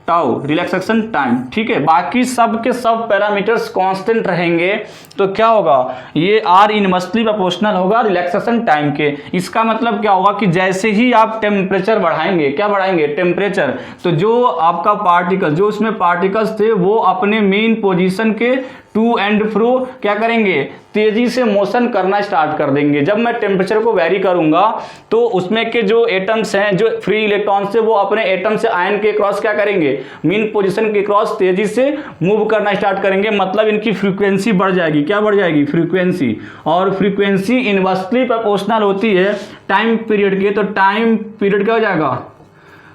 tau relaxation time. ठीक है, बाकी सब के सब पैरामीटर्स कांस्टेंट रहेंगे, तो क्या होगा, ये R इनवर्सली प्रोपोर्शनल होगा रिलैक्सेशन टाइम के। इसका मतलब क्या होगा कि जैसे ही आप टेम्परेचर बढ़ाएंगे, क्या बढ़ाएंगे, टेम्परेचर, तो जो आपका पार्टिकल, जो उसमें पार्टिकल्स थे वो अपने मेन पोजीशन के टू एंड फ्रो क्या करेंगे, तेजी से मोशन करना स्टार्ट कर देंगे। जब मैं टेम्परेचर को वेरी करूंगा तो उसमें के जो एटम्स हैं, जो फ्री इलेक्ट्रॉन से, वो अपने एटम से आयन के क्रॉस क्या करेंगे, मीन पोजीशन के क्रॉस तेजी से मूव करना स्टार्ट करेंगे। मतलब इनकी फ्रीक्वेंसी बढ़ जाएगी। क्या बढ़ जाएगी, फ्रीक्वेंसी। और फ्रीक्वेंसी इनवर्सली प्रोपोर्शनल होती है टाइम पीरियड के। तो टाइम पीरियड क्या हो जाएगा,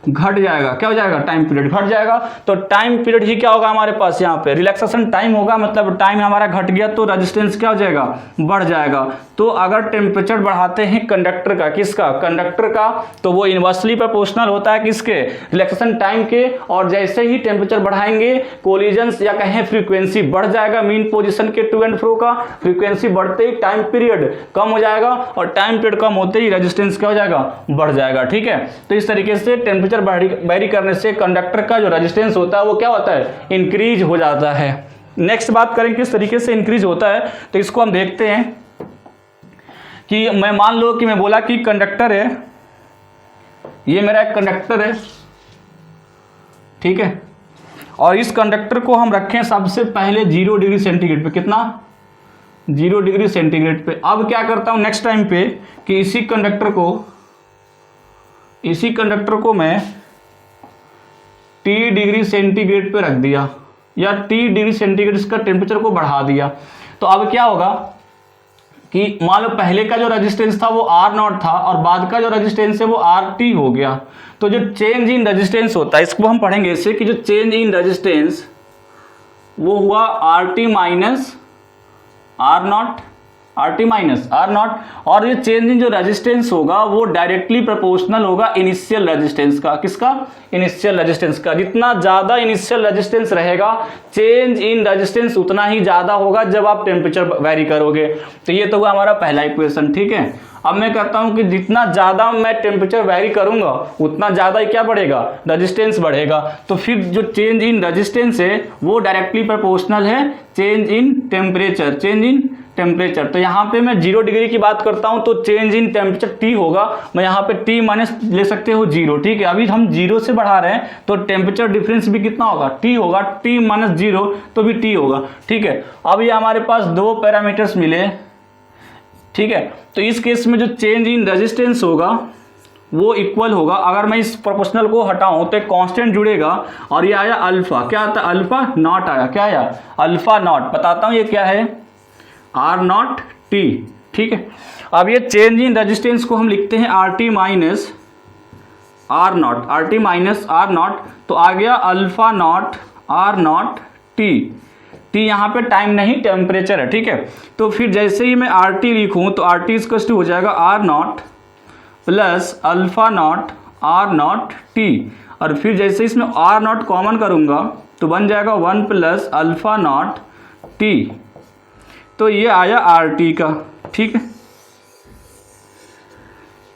घट जाएगा। क्या हो जाएगा, टाइम पीरियड घट जाएगा। तो टाइम पीरियड ही क्या होगा हमारे पास, यहाँ पे रिलैक्सेशन टाइम होगा। मतलब टाइम हमारा घट गया तो रेजिस्टेंस क्या हो जाएगा, बढ़ जाएगा। तो अगर टेम्परेचर बढ़ाते हैं कंडक्टर का, किसका, कंडक्टर का, तो वो इनवर्सली प्रोपोर्शनल होता है किसके, रिलैक्सेशन टाइम के। और जैसे ही टेम्परेचर बढ़ाएंगे कोलिजन्स या कहें फ्रीक्वेंसी बढ़ जाएगा मीन पोजीशन के टू एंड फ्रो का। फ्रीक्वेंसी बढ़ते ही टाइम पीरियड कम हो जाएगा और टाइम पीरियड कम होते ही रेजिस्टेंस क्या हो जाएगा, बढ़ जाएगा। ठीक है, तो इस तरीके से टेम्परेचर वेरी करने से कंडक्टर का जो रेजिस्टेंस होता है वो क्या होता है, इंक्रीज हो जाता है। नेक्स्ट बात करें किस तरीके से इंक्रीज होता है, तो इसको हम देखते हैं कि मैं मान लो कि मैं बोला कि कंडक्टर है, ये मेरा एक कंडक्टर है, ठीक है, और इस कंडक्टर को हम रखें सबसे पहले 0 डिग्री सेंटीग्रेड पे। कितना, 0 डिग्री सेंटीग्रेड पे। अब क्या करता हूं नेक्स्ट टाइम पे कि इसी कंडक्टर को मैं T डिग्री सेंटीग्रेड पे रख दिया, या T डिग्री सेंटीग्रेड इसका टेम्परेचर को बढ़ा दिया। तो अब क्या होगा कि मान लो पहले का जो रेजिस्टेंस था वो R0 था और बाद का जो रेजिस्टेंस है वो RT हो गया। तो जो चेंज इन रेजिस्टेंस होता है, इसको हम पढ़ेंगे इससे कि जो चेंज इन रेजिस्टेंस वो हुआ RT माइनस R0, और ये चेंज इन जो रेजिस्टेंस होगा वो डायरेक्टली प्रोपोर्शनल होगा इनिशियल रेजिस्टेंस का। किसका, इनिशियल रेजिस्टेंस का। जितना ज्यादा इनिशियल रेजिस्टेंस रहेगा चेंज इन रेजिस्टेंस उतना ही ज्यादा होगा जब आप टेम्परेचर वेरी करोगे। तो ये तो हुआ हमारा पहला इक्वेशन। ठीक है, अब मैं कहता हूं कि जितना ज्यादा मैं टेम्परेचर वेरी करूंगा उतना ज्यादा ही क्या बढ़ेगा, रेजिस्टेंस बढ़ेगा। तो फिर जो चेंज इन रेजिस्टेंस है वो डायरेक्टली प्रोपोर्शनल है चेंज इन टेम्परेचर। तो यहाँ पे मैं 0 डिग्री की बात करता हूं तो चेंज इन टेम्परेचर T होगा। मैं यहाँ पे T माइनस ले सकते हो 0। ठीक है, अभी हम 0 से बढ़ा रहे हैं तो टेम्परेचर डिफरेंस भी कितना होगा, T होगा। T माइनस 0 तो भी T होगा। ठीक है, अब ये हमारे पास दो पैरामीटर्स मिले। ठीक है, तो इस केस में जो चेंज इन रेजिस्टेंस होगा वो इक्वल होगा। अगर मैं इस प्रोपोर्शनल को हटाऊं तो एक कांस्टेंट जुड़ेगा और ये आया अल्फा। क्या आता है, अल्फा नॉट आया। क्या आया, अल्फा नॉट। बताता हूं ये क्या है, R0 T। ठीक है, अब ये चेंज इन रेजिस्टेंस को हम लिखते हैं RT माइनस R0, तो आ गया अल्फा नॉट R0 T। यहाँ पे टाइम नहीं टेम्परेचर है। ठीक है, तो फिर जैसे ही मैं RT लिखूं तो RT इक्वल्स टू हो जाएगा R0 plus alpha not R0 T, और फिर जैसे इसमें R0 कॉमन करूंगा तो बन जाएगा 1 प्लस अल्फा नॉट T। तो ये आया RT का। ठीक है,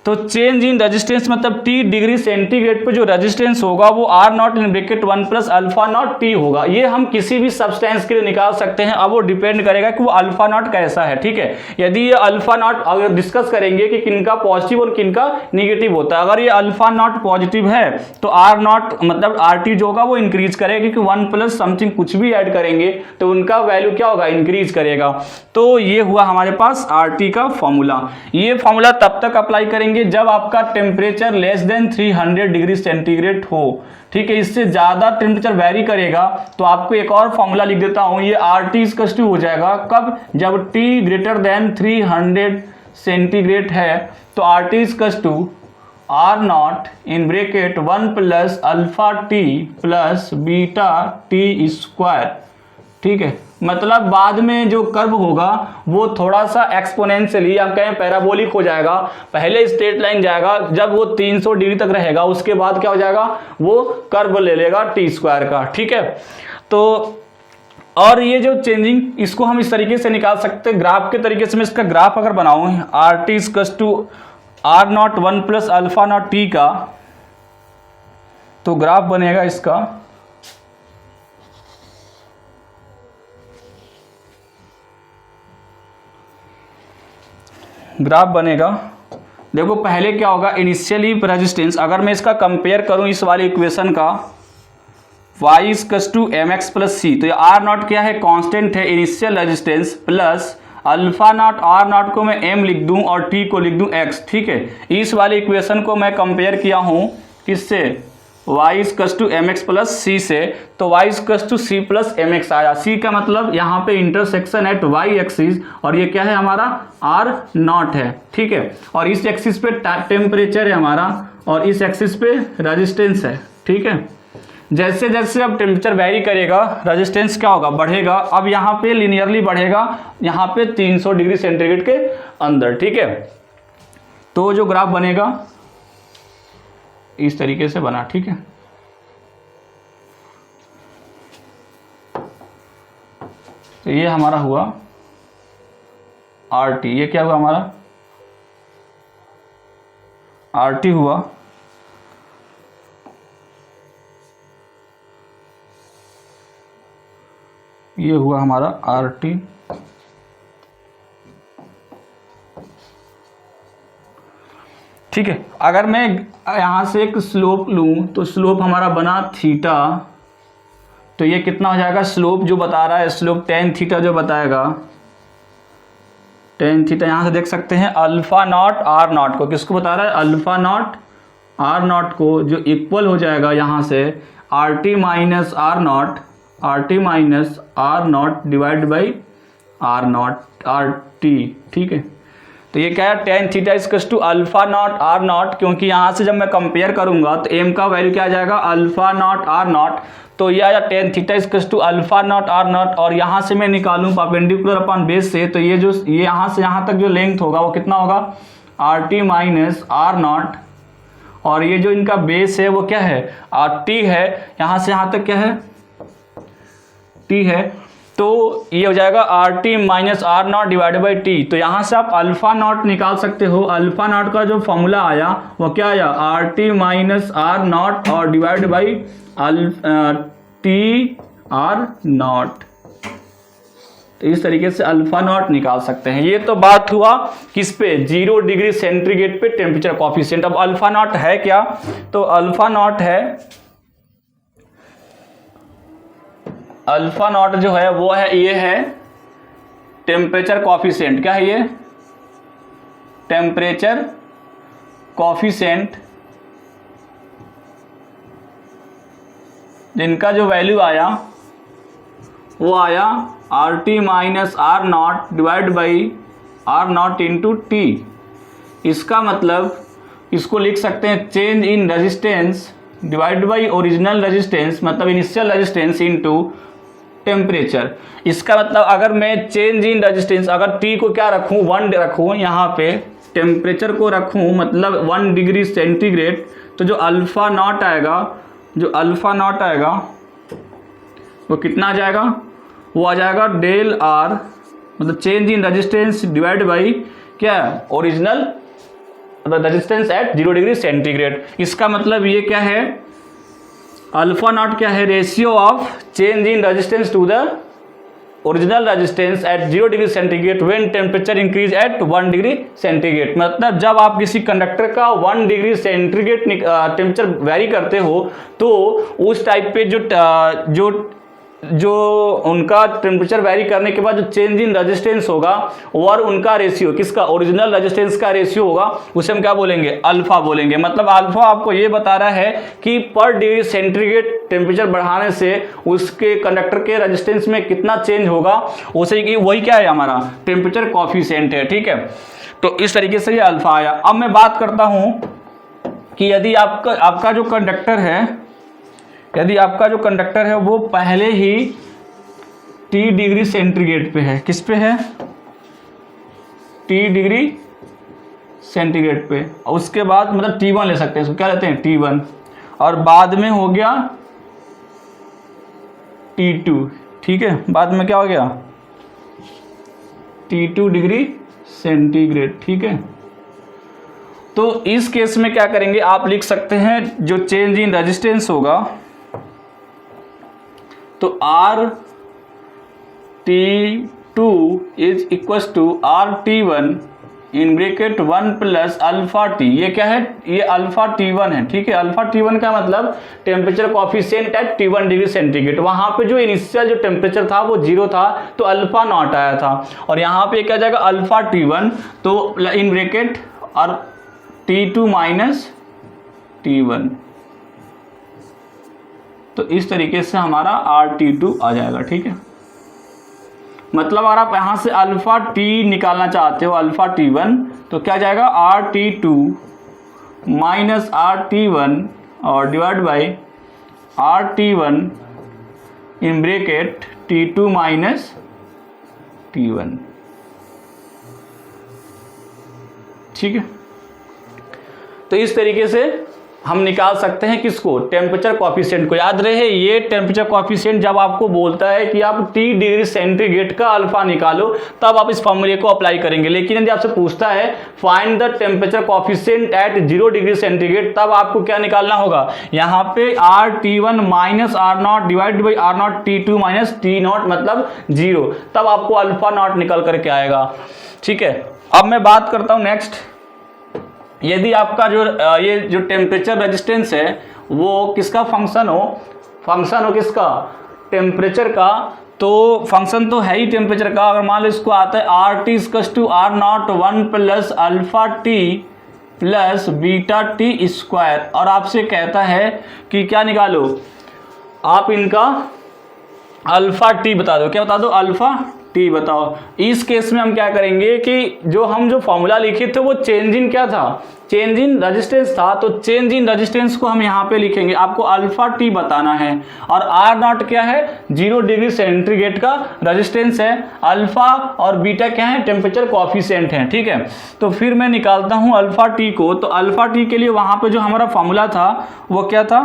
तो चेंज इन रेजिस्टेंस मतलब T डिग्री सेंटीग्रेड पे जो रेजिस्टेंस होगा वो R0 in bracket 1 plus alpha not T होगा। ये हम किसी भी सब्सटेंस के लिए निकाल सकते हैं। अब वो डिपेंड करेगा कि वो अल्फा नॉट कैसा है। ठीक है, यदि ये अल्फा नॉट, अगर डिस्कस करेंगे कि किनका पॉजिटिव और किनका निगेटिव होता है। अगर ये अल्फा नॉट पॉजिटिव है तो R0 मतलब RT जो होगा वो इंक्रीज करेगा, क्योंकि 1 प्लस समथिंग कुछ भी ऐड करेंगे तो उनका वैल्यू क्या होगा, इंक्रीज करेगा। तो ये हुआ हमारे पास RT का फॉर्मूला। ये फॉर्मूला तब तक अप्लाई करेंगे जब आपका temperature less than 300 degree centigrade हो। ठीक है, इससे ज्यादा टेम्परेचर वेरी करेगा तो आपको एक और फॉर्मूला लिख देता हूं, ये RT इक्वल्स टू हो जाएगा कब, जब T ग्रेटर देन 300 सेंटीग्रेड है तो RT equals to R0 in bracket 1 plus alpha T plus beta T square. ठीक है, मतलब बाद में जो कर्व होगा वो थोड़ा सा एक्सपोनेंशियली या कहें पैराबोलिक हो जाएगा। पहले स्ट्रेट लाइन जाएगा, जब वो 300 डिग्री तक रहेगा उसके बाद क्या हो जाएगा, वो कर्व ले लेगा T स्क्वायर का। ठीक है, तो और ये जो चेंजिंग, इसको हम इस तरीके से निकाल सकते हैं ग्राफ के तरीके से। मैं इसका ग्राफ अगर बनाऊं RT equals to R0 1 plus alpha not T का, तो ग्राफ बनेगा इसका ग्राफ बनेगा। देखो पहले क्या होगा, इनिशियली रेजिस्टेंस, अगर मैं इसका कंपेयर करूं इस वाले इक्वेशन का, y equals to M X plus C. तो ये आर नॉट क्या है, कांस्टेंट है, initial resistance, plus alpha not R not को मैं एम लिख दूं और टी को लिख दूं एक्स। ठीक है, इस वाले इक्वेशन को मैं कंपेयर किया हूं किससे, y equals to M X plus C से। तो y equals to C plus M X आया। c का मतलब यहाँ पे इंटरसेक्शन एट y एक्सिस, और ये क्या है हमारा आर नॉट है। ठीक है, और इस एक्सिस पे टेम्परेचर है हमारा, और इस एक्सिस पे रेजिस्टेंस है। ठीक है, जैसे जैसे अब टेम्परेचर वेरी करेगा रेजिस्टेंस क्या होगा, बढ़ेगा। अब यहाँ पे लिनियरली बढ़ेगा, यहाँ पे 300 डिग्री सेंटीग्रेड के अंदर। ठीक है, तो जो ग्राफ बनेगा इस तरीके से बना। ठीक है, तो ये हमारा हुआ RT। ये क्या हुआ हमारा RT हुआ, ये हुआ हमारा RT। ठीक है, अगर मैं यहाँ से एक स्लोप लूँ तो स्लोप हमारा बना थीटा, तो ये कितना हो जाएगा, स्लोप जो बता रहा है, स्लोप टेन थीटा जो बताएगा, टेन थीटा यहाँ से देख सकते हैं अल्फा नॉट आर नॉट को, किसको बता रहा है, अल्फा नॉट आर नॉट को, जो इक्वल हो जाएगा यहाँ से RT minus R not, RT minus R not divide by R not RT। ठीक है, तो ये क्या है, tan theta equals to alpha not R not, क्योंकि यहाँ से जब मैं कंपेयर करूंगा तो एम का वैल्यू क्या आ जाएगा, अल्फा नॉट आर नॉट। तो ये आया tan theta equals to alpha not R not, और यहाँ से मैं निकालूं परपेंडिकुलर अपॉन बेस से, तो ये जो ये यहाँ से यहाँ तक जो लेंथ होगा वो कितना होगा, RT माइनस आर नॉट, और ये जो इनका बेस है वो क्या है, T है, यहाँ से यहाँ तक क्या है, T है। तो ये हो जाएगा RT minus R not divide by T. तो यहाँ से आप अल्फा नॉट निकाल सकते हो। अल्फा नॉट का जो फॉर्मूला आया वो क्या आया, RT माइनस आर नॉट और divide by T R not. तो इस तरीके से अल्फा नॉट निकाल सकते हैं। ये तो बात हुआ किस पे, 0 डिग्री सेंटीग्रेड पे टेम्परेचर कॉफिशिएंट। अब अल्फा नॉट है क्या, तो अल्फा नॉट है, अल्फा नॉट जो है वो है, ये है टेम्परेचर कॉफिशिएंट। क्या है ये, टेम्परेचर कॉफिशिएंट, जिनका जो वैल्यू आया वो आया RT minus R not divide by R not into T. इसका मतलब इसको लिख सकते हैं change in resistance divide by original resistance, मतलब इनिशियल रेजिस्टेंस इनटू टेम्परेचर। इसका मतलब अगर मैं चेंज इन रेजिस्टेंस, अगर T को क्या रखूं, 1 रखूं, यहाँ पे टेम्परेचर को रखूं मतलब 1 डिग्री सेंटीग्रेड, तो जो अल्फा नॉट आएगा, जो अल्फा नॉट आएगा वो कितना आ जाएगा, वो आ जाएगा डेल R, मतलब change in resistance divide by क्या, ओरिजिनल मतलब रेजिस्टेंस एट 0 डिग्री सेंटीग्रेड। इसका मतलब ये क्या है, अल्फा नॉट क्या है, ratio of change in resistance to the original resistance at 0 degree centigrade when temperature increase at 1 degree centigrade. मतलब जब आप किसी कंडक्टर का 1 डिग्री सेंटीग्रेड टेम्परेचर वेरी करते हो तो उस टाइप पे जो उनका टेम्परेचर वेरी करने के बाद जो चेंज इन रेजिस्टेंस होगा और उनका रेशियो, किसका, ओरिजिनल रेजिस्टेंस का रेशियो होगा, उसे हम क्या बोलेंगे, अल्फा बोलेंगे। मतलब अल्फा आपको ये बता रहा है कि पर डिग्री सेंटीग्रेड टेम्परेचर बढ़ाने से उसके कंडक्टर के रेजिस्टेंस में कितना चेंज होगा, उसे कि वही क्या है, हमारा टेम्परेचर कॉफिशिएंट है। ठीक है, तो इस तरीके से ये अल्फा आया। अब मैं बात करता हूं कि यदि आपका जो कंडक्टर है, यदि आपका जो कंडक्टर है वो पहले ही T डिग्री सेंटीग्रेड पे है, किस पे है, T डिग्री सेंटीग्रेड पे, और उसके बाद मतलब T1 ले सकते हैं, इसको क्या लेते हैं, T1, और बाद में हो गया T2। ठीक है, बाद में क्या हो गया, T2 डिग्री सेंटीग्रेड। ठीक है, तो इस केस में क्या करेंगे, आप लिख सकते हैं जो चेंज इन रेजिस्टेंस होगा तो RT2 is equal to RT1 in bracket 1 plus alpha T, ये क्या है, ये अल्फा T1 है, ठीक है। अल्फा T1 का मतलब temperature coefficient at T1 degree centigrade. वहां पे जो इनिशियल जो टेम्परेचर था वो 0 था, तो अल्फा नॉट आया था, और यहाँ पे क्या जाएगा अल्फा T1, तो इन ब्रैकेट और T2 माइनस T1, तो इस तरीके से हमारा RT2 आ जाएगा, ठीक है। मतलब अगर आप यहाँ से अल्फा टी निकालना चाहते हो, अल्फा T1, तो क्या जाएगा RT2 माइनस RT1 और divide by RT1 in bracket T2 minus T1, ठीक है। तो इस तरीके से हम निकाल सकते हैं किसको, टेम्परेचर कॉफिशिएंट को। याद रहे ये टेम्परेचर कॉफिशिएंट जब आपको बोलता है कि आप T डिग्री सेंटीग्रेड का अल्फा निकालो, तब आप इस फॉर्मूले को अप्लाई करेंगे। लेकिन यदि आपसे पूछता है find the temperature coefficient at 0 degree centigrade, तब आपको क्या निकालना होगा, यहाँ पे RT1 minus R0 divide by R0 T2 minus T0 मतलब 0, तब आपको अल्फा नॉट निकल करके आएगा, ठीक है। अब मैं बात करता हूँ नेक्स्ट, यदि आपका जो ये जो टेम्परेचर रेजिस्टेंस है वो किसका फंक्शन हो किसका, टेम्परेचर का, तो फंक्शन तो है ही टेम्परेचर का। अगर मान लो इसको आता है RT equals to R0 1 plus alpha T plus beta T square, और आपसे कहता है कि क्या निकालो, आप इनका अल्फा टी बता दो, क्या बता दो, अल्फा टी बताओ। इस केस में हम क्या करेंगे कि जो फॉर्मूला लिखे थे वो चेंज इन क्या था, चेंज इन रेजिस्टेंस था, तो चेंज इन रेजिस्टेंस को हम यहाँ पे लिखेंगे। आपको अल्फा टी बताना है, और आर नॉट क्या है, 0 डिग्री सेंटीग्रेड का रेजिस्टेंस है, अल्फा और बीटा क्या है, टेम्परेचर कॉफिशिएंट है, ठीक है। तो फिर मैं निकालता हूँ अल्फा टी को, तो अल्फा टी के लिए वहाँ पे जो हमारा फॉर्मूला था वो क्या था,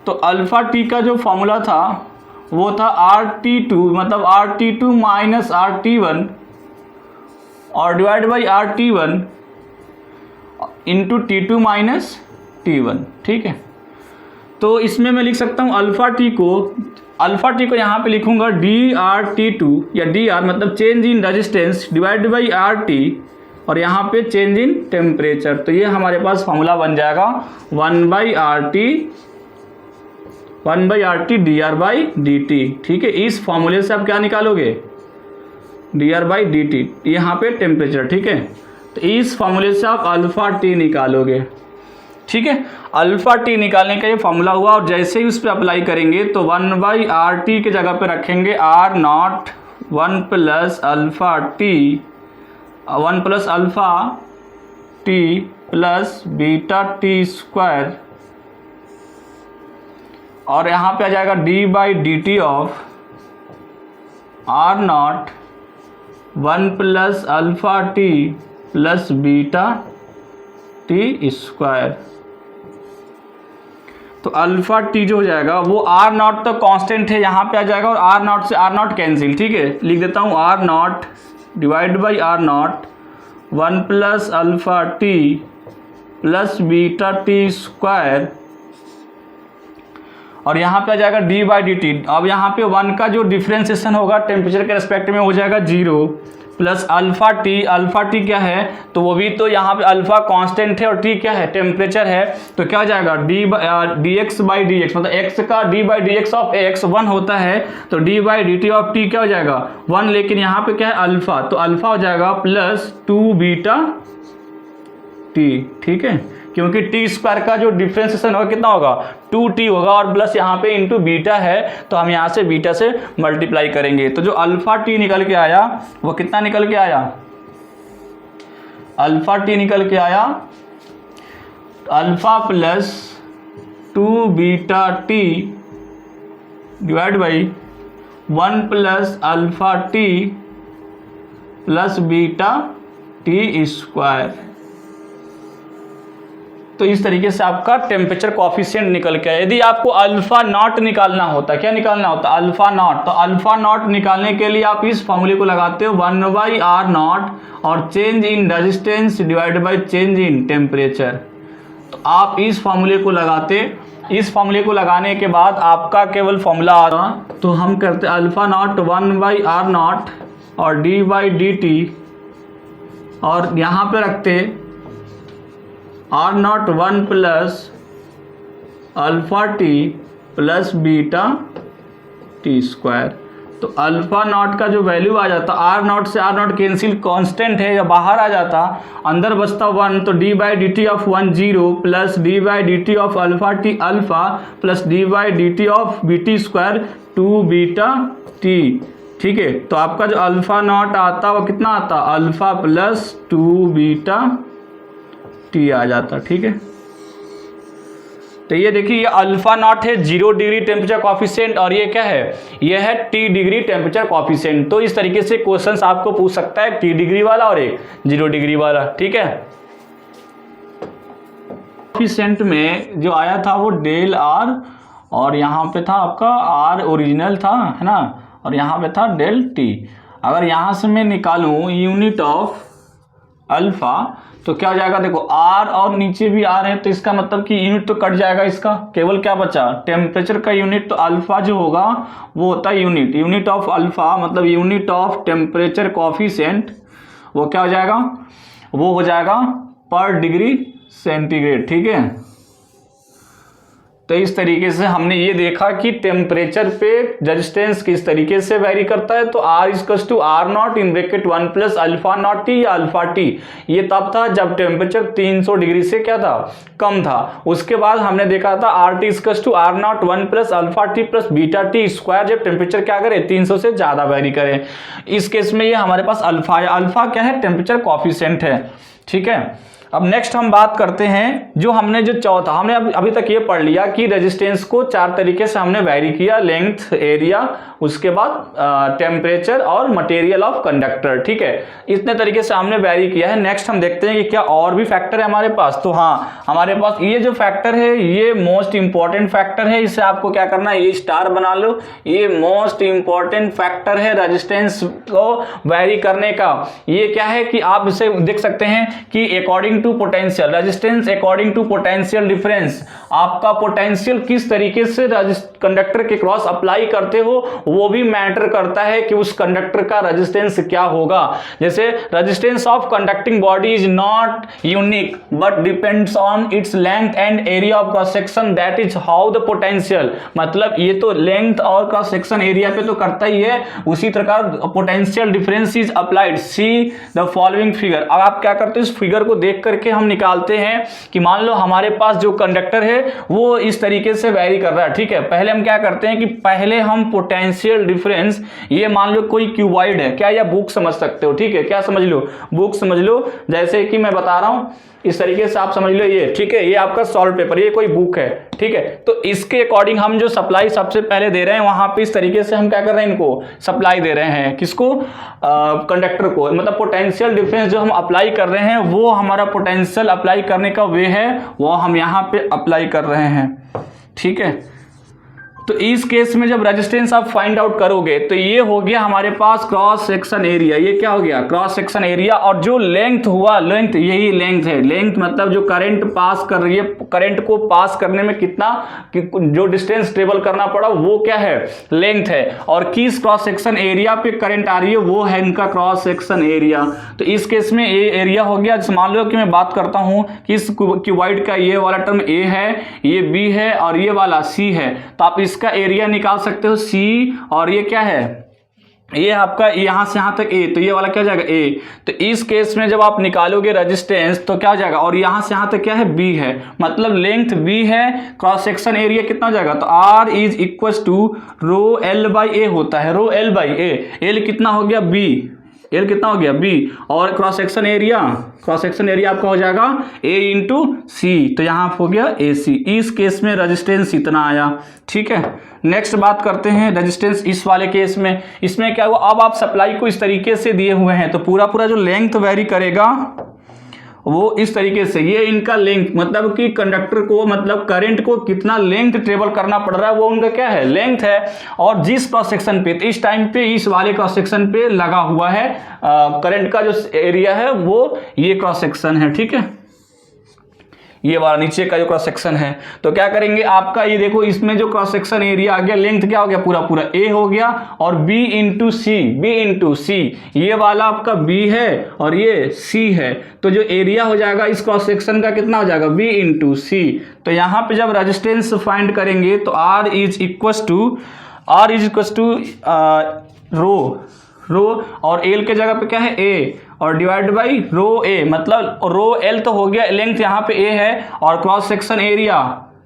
तो अल्फा टी का जो फॉर्मूला था वो था RT2 मतलब RT2 माइनस RT1 और divide by RT1 into T2 minus T1, ठीक है। तो इसमें मैं लिख सकता हूँ अल्फा टी को यहाँ पे लिखूंगा DRT2 या DR मतलब change in resistance divide by RT, और यहाँ पे चेंज इन टेम्परेचर, तो ये हमारे पास फॉर्मूला बन जाएगा 1 by RT dr by dt, ठीक है। इस फॉर्मूले से आप क्या निकालोगे, dr बाई dt, यहाँ पे टेम्परेचर, ठीक है। तो इस फॉर्मूले से आप अल्फा टी निकालोगे, ठीक है। अल्फा टी निकालने का ये फॉर्मूला हुआ, और जैसे ही उस पर अप्लाई करेंगे तो 1 बाई RT के जगह पे रखेंगे R0 1 plus alpha T 1 plus alpha T plus beta T square, और यहाँ पे आ जाएगा D by D T of R0 1 plus alpha T plus beta T square. तो अल्फा टी जो हो जाएगा वो R0 तो कांस्टेंट है, यहाँ पे आ जाएगा, और R0 से R0 कैंसिल, ठीक है। लिख देता हूँ R0 divide by R0 1 plus alpha T plus beta T square, और यहाँ पे आ जाएगा डी बाई डी टी। अब यहाँ पे 1 का जो डिफ्रेंसिएशन होगा टेम्परेचर के रेस्पेक्ट में हो जाएगा 0 प्लस अल्फा टी क्या है, तो वो भी तो यहाँ पे अल्फा कांस्टेंट है और टी क्या है, टेम्परेचर है, तो क्या हो जाएगा D x by D x, मतलब एक्स का D by D x of x 1 होता है, तो D by D T of T क्या हो जाएगा 1, लेकिन यहाँ पे क्या है अल्फा, तो अल्फा हो जाएगा प्लस 2 बीटा टी, ठीक है, क्योंकि टी स्क्वायर का जो डिफ्रेंसिएशन होगा कितना होगा 2t होगा, और प्लस यहाँ पे इंटू बीटा है, तो हम यहाँ से बीटा से मल्टीप्लाई करेंगे। तो जो अल्फा टी निकल के आया वो कितना निकल के आया, अल्फा टी निकल के आया alpha plus 2 beta T divide by 1 plus alpha T plus beta T square. तो इस तरीके से आपका टेम्परेचर कॉफिशिएंट निकल के आया। यदि आपको अल्फा नॉट निकालना होता, क्या निकालना होता, अल्फा नॉट, तो अल्फा नॉट निकालने के लिए आप इस फॉर्मूले को लगाते हो 1 बाई R0 और change in resistance divide by change in temperature. तो आप इस फॉर्मूले को लगाते, इस फॉर्मूले को लगाने के बाद आपका केवल फॉर्मूला आ रहा, तो हम करते अल्फा नॉट 1 बाई R0 और डी बाई डी टी और यहाँ पे रखते R0 1 plus alpha T plus beta T square. तो अल्फा नॉट का जो वैल्यू आ जाता, R0 से R0 कैंसिल, कांस्टेंट है या बाहर आ जाता, अंदर बचता 1, तो D by D T of 1 0 plus D by D T of alpha T alpha plus D by D T of B T square 2 beta T. ठीक है, तो आपका जो अल्फा नॉट आता वो कितना आता, अल्फा प्लस 2 बीटा टी आ जाता। ठीक है, तो ये देखिए ये अल्फा नॉट है 0 डिग्री टेम्परेचर कॉफिशिएंट, और ये क्या है, ये है टी डिग्री टेम्परेचर कॉफिशिएंट। तो इस तरीके से क्वेश्चंस आपको पूछ सकता है, टी डिग्री वाला और एक 0 डिग्री वाला। ठीक है, कॉफिशिएंट में जो आया था वो डेल आर, और यहाँ पे था आपका आर ओरिजिनल था, है ना, और यहाँ पे था डेल टी। अगर यहाँ से मैं निकालूं यूनिट ऑफ अल्फा तो क्या हो जाएगा, देखो आर और नीचे भी आर है, तो इसका मतलब कि यूनिट तो कट जाएगा, इसका केवल क्या बचा, टेम्परेचर का यूनिट। तो अल्फा जो होगा वो होता है यूनिट ऑफ अल्फा, मतलब यूनिट ऑफ टेम्परेचर कॉफिशिएंट, वो क्या हो जाएगा, वो हो जाएगा पर डिग्री सेंटीग्रेड। ठीक है, तो इस तरीके से हमने ये देखा कि टेम्परेचर पे रेजिस्टेंस किस तरीके से वेरी करता है। तो R equals to R0 in bracket 1 plus alpha not T या अल्फा टी, ये तब था जब टेम्परेचर 300 डिग्री से क्या था, कम था। उसके बाद हमने देखा था RT equals to R0 1 plus alpha T plus beta T square, जब टेम्परेचर क्या करे, 300 से ज़्यादा वेरी करे। इस केस में ये हमारे पास अल्फा है, अल्फा क्या है, टेम्परेचर कॉफिशिएंट है। ठीक है, अब नेक्स्ट हम बात करते हैं, जो हमने जो चौथा, हमने अभी तक ये पढ़ लिया कि रेजिस्टेंस को 4 तरीके से हमने वैरी किया, लेंथ, एरिया, उसके बाद टेम्परेचर और मटेरियल ऑफ कंडक्टर। ठीक है, इतने तरीके से हमने वैरी किया है। नेक्स्ट हम देखते हैं कि क्या और भी फैक्टर है हमारे पास। तो हाँ, हमारे पास ये जो फैक्टर है ये मोस्ट इंपॉर्टेंट फैक्टर है, इसे आपको क्या करना है, ये स्टार बना लो, ये मोस्ट इंपॉर्टेंट फैक्टर है रेजिस्टेंस को वैरी करने का। ये क्या है कि आप इसे देख सकते हैं कि according to potential resistance, according to potential difference, आपका पोटेंशियल किस तरीके से कंडक्टर के क्रॉस अप्लाई करते हो वो भी मैटर करता है कि उस कंडक्टर का रेजिस्टेंस क्या होगा। जैसे resistance of conducting body is not unique but depends on its length and area of cross section, that is how the potential, मतलब ये तो लेंथ और क्रॉस सेक्शन एरिया पे तो करता ही है, उसी प्रकार potential difference is applied. See the following figure. अब आप क्या करते हो, इस फिगर को देख करके हम निकालते हैं कि मान लो हमारे पास जो कंडक्टर है वो इस तरीके से वैरी कर रहा है। ठीक है, पहले हम क्या करते हैं कि पहले हम पोटेंशियल डिफरेंस, ये मान लो कोई क्यूबॉइड है, क्या, या बुक समझ सकते हो। ठीक है, क्या समझ लो, बुक समझ लो, जैसे कि मैं बता रहा हूं इस तरीके से आप समझ लो ये। ठीक है, ये आपका सॉल्व पेपर, ये कोई बुक है। ठीक है, तो इसके अकॉर्डिंग हम जो सप्लाई सबसे पहले दे रहे हैं वहां पे इस तरीके से हम क्या कर रहे हैं, इनको सप्लाई दे रहे हैं, किसको, कंडक्टर को, मतलब पोटेंशियल डिफरेंस जो हम अप्लाई कर रहे हैं वो हमारा पोटेंशियल अप्लाई करने का वे है, वो हम यहाँ पे अप्लाई कर रहे हैं। ठीक है, तो इस केस में जब रेजिस्टेंस आप फाइंड आउट करोगे तो ये हो गया हमारे पास क्रॉस सेक्शन एरिया, ये क्या हो गया, क्रॉस सेक्शन एरिया। और जो लेंथ हुआ, लेंथ यही लेंथ है, लेंथ मतलब जो करंट पास कर रही है, करंट को पास करने में कितना जो डिस्टेंस ट्रेवल करना पड़ा वो क्या है, लेंथ है। और किस क्रॉस सेक्शन एरिया पे करंट आ रही है वो है इनका क्रॉस सेक्शन एरिया। तो इस केस में ए एरिया हो गया। मान लो कि मैं बात करता हूं कि इस क्यूबॉइड का ये वाला टर्म ए है, ये बी है और ये वाला सी है, तो आप इसका एरिया निकाल सकते हो सी, और ये क्या है, ये आपका यहां से यहां तक ए, तो ये वाला क्या हो जाएगा ए। तो इस केस में जब आप निकालोगे रेजिस्टेंस तो क्या हो जाएगा, और यहां से यहां तक क्या है, बी है, मतलब लेंथ बी है, क्रॉस सेक्शन एरिया कितना हो जाएगा, तो R is equal to rho L by A होता है, rho L by A, L कितना हो गया बी, एल कितना हो गया बी, और क्रॉस सेक्शन एरिया आपका हो जाएगा ए इंटू सी, तो यहां हो गया ए सी। इस केस में रेजिस्टेंस इतना आया। ठीक है, नेक्स्ट बात करते हैं रेजिस्टेंस इस वाले केस में। इसमें क्या हुआ, अब आप सप्लाई को इस तरीके से दिए हुए हैं तो पूरा जो लेंथ वेरी करेगा वो इस तरीके से, ये इनका लेंथ मतलब कि कंडक्टर को, मतलब करंट को कितना लेंथ ट्रेवल करना पड़ रहा है वो उनका क्या है, लेंथ है। और जिस क्रॉस सेक्शन पे, इस टाइम पे इस वाले क्रॉस सेक्शन पे लगा हुआ है करंट का जो एरिया है वो ये क्रॉस सेक्शन है। ठीक है, ये वाला नीचे का जो क्रॉस सेक्शन है। तो क्या करेंगे, आपका ये देखो इसमें जो क्रॉस सेक्शन एरिया आ गया, लेंथ क्या हो गया, पूरा पूरा ए हो गया, और बी इंटू सी, ये वाला आपका बी है और ये सी है। तो जो एरिया हो जाएगा इस क्रॉस सेक्शन का कितना हो जाएगा, बी इंटू सी। तो यहाँ पे जब रेजिस्टेंस फाइंड करेंगे तो R इज इक्वस टू रो और एल के जगह पे क्या है, ए, और डिवाइड बाई रो ए, मतलब रो एल तो हो गया, लेंथ यहाँ पे ए है, और क्रॉस सेक्शन एरिया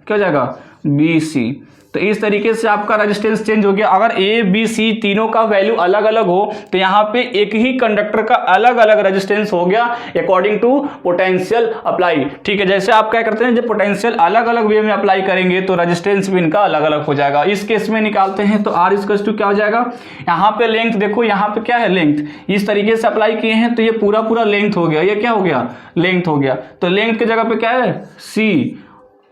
क्या हो जाएगा, बी सी। तो इस तरीके से आपका रेजिस्टेंस चेंज हो गया। अगर ए बी सी तीनों का वैल्यू अलग अलग हो तो यहाँ पे एक ही कंडक्टर का अलग अलग रेजिस्टेंस हो गया अकॉर्डिंग टू पोटेंशियल अप्लाई। ठीक है, जैसे आप क्या करते हैं, जब पोटेंशियल अलग अलग वे में अप्लाई करेंगे तो रेजिस्टेंस भी इनका अलग अलग हो जाएगा। इस केस में निकालते हैं तो आर इक्वल्स टू क्या हो जाएगा, यहाँ पे लेंथ देखो, यहाँ पे क्या है, लेंथ इस तरीके से अप्लाई किए हैं तो ये पूरा पूरा लेंथ हो गया, ये क्या हो गया, लेंथ हो गया। तो लेंथ की जगह पे क्या है, सी,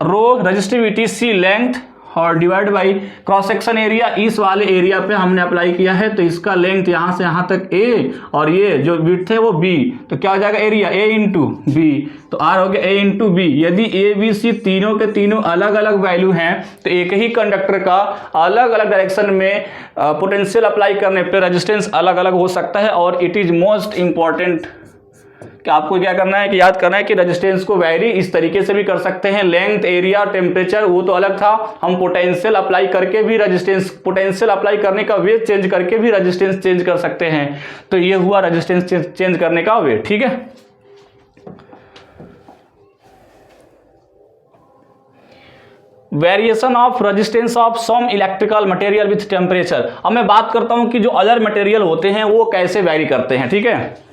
रो रेजिस्टिविटी सी लेंथ, और divide by cross section area, इस वाले एरिया पे हमने अप्लाई किया है तो इसका लेंथ यहाँ से यहाँ तक ए, और ये जो विड्थ है वो बी, तो क्या हो जाएगा एरिया, ए इंटू बी। तो आर हो गया ए इंटू बी। यदि ए बी सी तीनों के तीनों अलग अलग वैल्यू हैं तो एक ही कंडक्टर का अलग अलग डायरेक्शन में पोटेंशियल अप्लाई करने पे रेजिस्टेंस अलग अलग हो सकता है। और इट इज मोस्ट इंपॉर्टेंट कि आपको क्या करना है, कि याद करना है कि रेजिस्टेंस को वैरी इस तरीके से भी कर सकते हैं, लेंथ, एरिया, टेम्परेचर वो तो अलग था, हम पोटेंशियल अप्लाई करके भी रेजिस्टेंस, पोटेंशियल अप्लाई करने का वे चेंज करके भी रेजिस्टेंस चेंज कर सकते हैं। तो ये हुआ रेजिस्टेंस चेंज करने का वे। ठीक है, variation of resistance of some electrical material with temperature. अब मैं बात करता हूं कि जो अदर मटेरियल होते हैं वो कैसे वैरी करते हैं। ठीक है,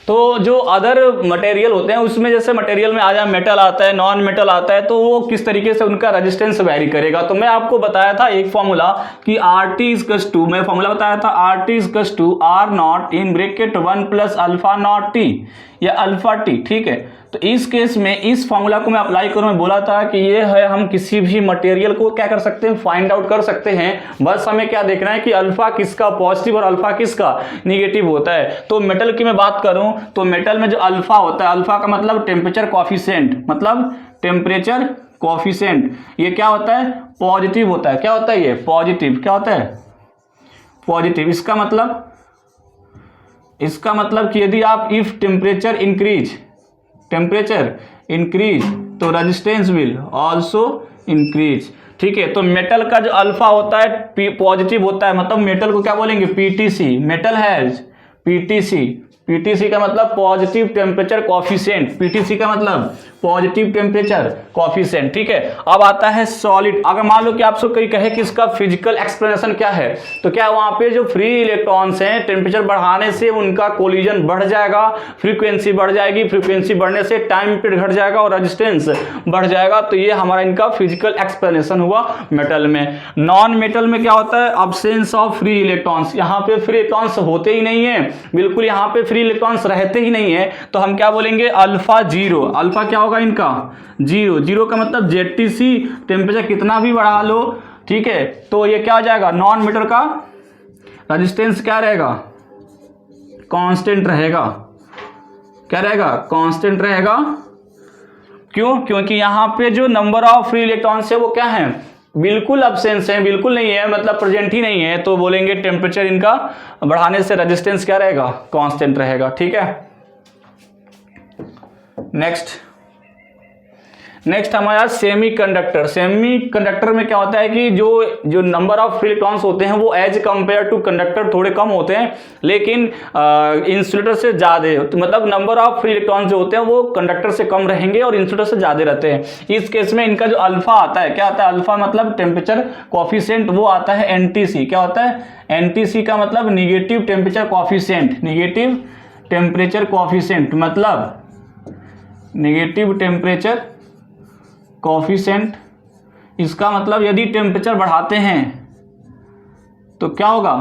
तो जो अदर मटेरियल होते हैं उसमें जैसे मटेरियल में आ जाए, मेटल आता है, नॉन मेटल आता है, तो वो किस तरीके से उनका रेजिस्टेंस वैरी करेगा। तो मैं आपको बताया था एक फॉर्मूला कि RT इक्वल्स टू, मैं फॉर्मूला बताया था RT equals to R not in bracket 1 plus alpha not T या अल्फा टी। ठीक है, तो इस केस में इस फॉर्मूला को मैं अप्लाई करूं, मैं बोला था कि ये है, हम किसी भी मटेरियल को क्या कर सकते हैं, फाइंड आउट कर सकते हैं। बस हमें क्या देखना है कि अल्फा किसका पॉजिटिव और अल्फा किसका निगेटिव होता है। तो मेटल की मैं बात करूं तो मेटल में जो अल्फा होता है, अल्फा का मतलब टेम्परेचर कॉफिशिएंट, मतलब टेम्परेचर कॉफिशिएंट, ये क्या होता है, पॉजिटिव होता है। क्या होता है ये, पॉजिटिव। क्या होता है, पॉजिटिव। इसका मतलब कि यदि आप इफ टेम्परेचर इंक्रीज तो रेजिस्टेंस विल आल्सो इंक्रीज। ठीक है, तो मेटल का जो अल्फा होता है पॉजिटिव होता है, मतलब मेटल को क्या बोलेंगे, PTC, metal has PTC. PTC का मतलब पॉजिटिव टेम्परेचर कॉफिशिएंट, पीटीसी का मतलब पॉजिटिव टेम्परेचर कॉफिशिएंट। ठीक है, अब आता है सॉलिड। अगर मान लो कि आपसे कोई कहे कि इसका फिजिकल एक्सप्लेनेशन क्या है, तो क्या वहां पे जो फ्री इलेक्ट्रॉन्स हैं टेम्परेचर बढ़ाने से उनका कोलिजन बढ़ जाएगा, फ्रीक्वेंसी बढ़ जाएगी, फ्रीक्वेंसी बढ़ने से टाइम पीरियड घट जाएगा और रेजिस्टेंस बढ़ जाएगा। तो ये हमारा इनका फिजिकल एक्सप्लेनेशन हुआ मेटल में। नॉन मेटल में क्या होता है, अब्सेंस ऑफ फ्री इलेक्ट्रॉन्स, यहाँ पे फ्री इलेक्ट्रॉन्स होते ही नहीं है, बिल्कुल यहाँ पे फ्री इलेक्ट्रॉन्स रहते ही नहीं है। तो हम क्या बोलेंगे, अल्फा जीरो। अल्फा क्या होगा इनका, जीरो। जीरो का मतलब जेटीसी, टेम्परेचर कितना भी बढ़ा लो, ठीक है, तो ये क्या हो जाएगा, नॉन मेटल का रेजिस्टेंस क्या रहेगा, कांस्टेंट रहेगा। क्या रहेगा, कांस्टेंट रहेगा। क्यों, क्योंकि यहाँ पे जो नंबर ऑफ फ्री इलेक्ट्रॉन्स है वो क्या है, बिल्कुल अब्सेंस है, बिल्कुल नहीं है, मतलब प्रेजेंट ही नहीं है। तो बोलेंगे टेम्परेचर इनका बढ़ाने से रेजिस्टेंस क्या रहेगा, कांस्टेंट रहेगा। ठीक है, नेक्स्ट हमारा सेमीकंडक्टर। सेमीकंडक्टर में क्या होता है कि जो नंबर ऑफ फ्री इलेक्ट्रॉन्स होते हैं वो एज कंपेयर टू कंडक्टर थोड़े कम होते हैं, लेकिन इंसुलेटर से ज़्यादा, मतलब नंबर ऑफ फ्री इलेक्ट्रॉन्स जो होते हैं वो कंडक्टर से कम रहेंगे और इंसुलेटर से ज़्यादा रहते हैं। इस केस में इनका जो अल्फा आता है, क्या आता है, अल्फा मतलब टेम्परेचर कॉफिशिएंट, वो आता है एनटीसी। क्या होता है, एनटीसी का मतलब negative temperature coefficient. Negative temperature coefficient मतलब निगेटिव टेम्परेचर कॉफिशिएंट। इसका मतलब यदि टेम्परेचर बढ़ाते हैं तो क्या होगा,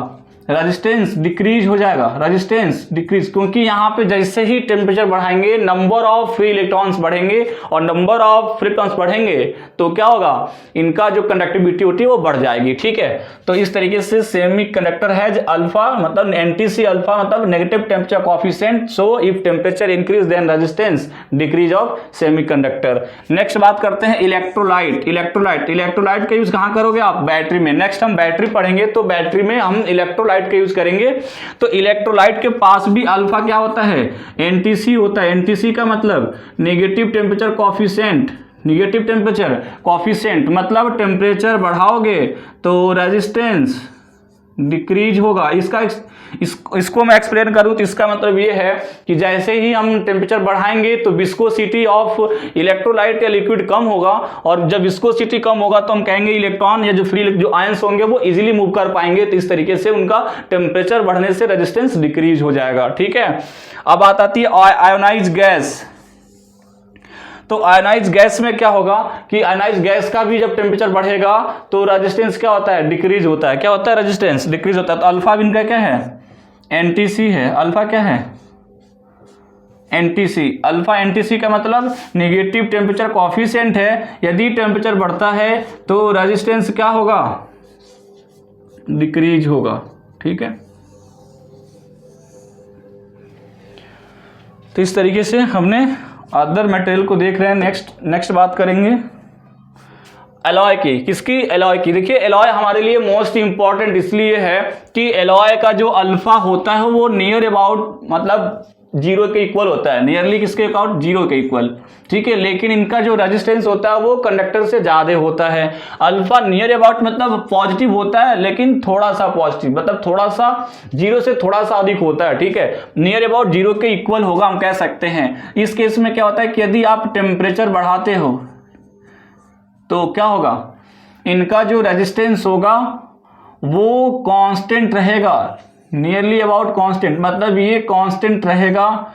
रेजिस्टेंस डिक्रीज हो जाएगा, रेजिस्टेंस डिक्रीज, क्योंकि यहाँ पे जैसे ही टेम्परेचर बढ़ाएंगे नंबर ऑफ फ्री इलेक्ट्रॉन्स बढ़ेंगे, और नंबर ऑफ फ्री इलेक्ट्रॉन्स बढ़ेंगे तो क्या होगा, इनका जो कंडक्टिविटी होती है वो बढ़ जाएगी। ठीक है, तो इस तरीके से सेमीकंडक्टर हैज अल्फा मतलब एनटीसी अल्फा मतलब negative temperature coefficient, so if temperature increase then resistance decrease of semiconductor. Next बात करते हैं इलेक्ट्रोलाइट। इलेक्ट्रोलाइट का यूज कहाँ करोगे आप, बैटरी में। नेक्स्ट हम बैटरी पढ़ेंगे तो बैटरी में हम इलेक्ट्रोलाइट का यूज करेंगे। तो इलेक्ट्रोलाइट के पास भी अल्फा क्या होता है, एनटीसी होता है। एनटीसी का मतलब negative temperature coefficient, negative temperature coefficient मतलब टेम्परेचर बढ़ाओगे तो रेजिस्टेंस डिक्रीज होगा। इसको मैं एक्सप्लेन करूं तो इसका मतलब ये है कि जैसे ही हम टेम्परेचर बढ़ाएंगे तो विस्कोसिटी ऑफ इलेक्ट्रोलाइट या लिक्विड कम होगा, और जब विस्कोसिटी कम होगा तो हम कहेंगे इलेक्ट्रॉन या जो आयंस होंगे वो इजीली मूव कर पाएंगे। तो इस तरीके से उनका टेम्परेचर बढ़ने से रेजिस्टेंस डिक्रीज हो जाएगा। ठीक है, अब आती है आयोनाइज गैस। तो आयोनाइज गैस में क्या होगा कि आयोनाइज गैस का भी जब टेम्परेचर बढ़ेगा तो रेजिस्टेंस क्या होता है, डिक्रीज होता है। क्या होता है, रेजिस्टेंस डिक्रीज होता है। तो अल्फा इनका क्या है, एनटीसी है। अल्फा क्या है, एनटीसी। अल्फा एनटीसी का मतलब नेगेटिव टेम्परेचर कोएफिशिएंट है। यदि टेम्परेचर बढ़ता है तो रेजिस्टेंस क्या होगा, डिक्रीज होगा। ठीक है, तो इस तरीके से हमने अदर मटेरियल को देख रहे हैं। नेक्स्ट बात करेंगे एलॉय की। किसकी, एलॉय की। देखिए एलॉय हमारे लिए मोस्ट इंपॉर्टेंट इसलिए है कि एलॉय का जो अल्फा होता है वो नियर अबाउट मतलब जीरो के इक्वल होता है, नियरली किसके अकाउंट, जीरो के इक्वल। ठीक है, लेकिन इनका जो रेजिस्टेंस होता है वो कंडक्टर से ज्यादा होता है। अल्फा नियर अबाउट मतलब पॉजिटिव होता है लेकिन थोड़ा सा पॉजिटिव मतलब थोड़ा सा जीरो से थोड़ा सा अधिक होता है। ठीक है, नियर अबाउट जीरो के इक्वल होगा हम कह सकते हैं। इस केस में क्या होता है कि यदि आप टेम्परेचर बढ़ाते हो तो क्या होगा, इनका जो रेजिस्टेंस होगा वो कांस्टेंट रहेगा, नियरली अबाउट कांस्टेंट मतलब ये कांस्टेंट रहेगा।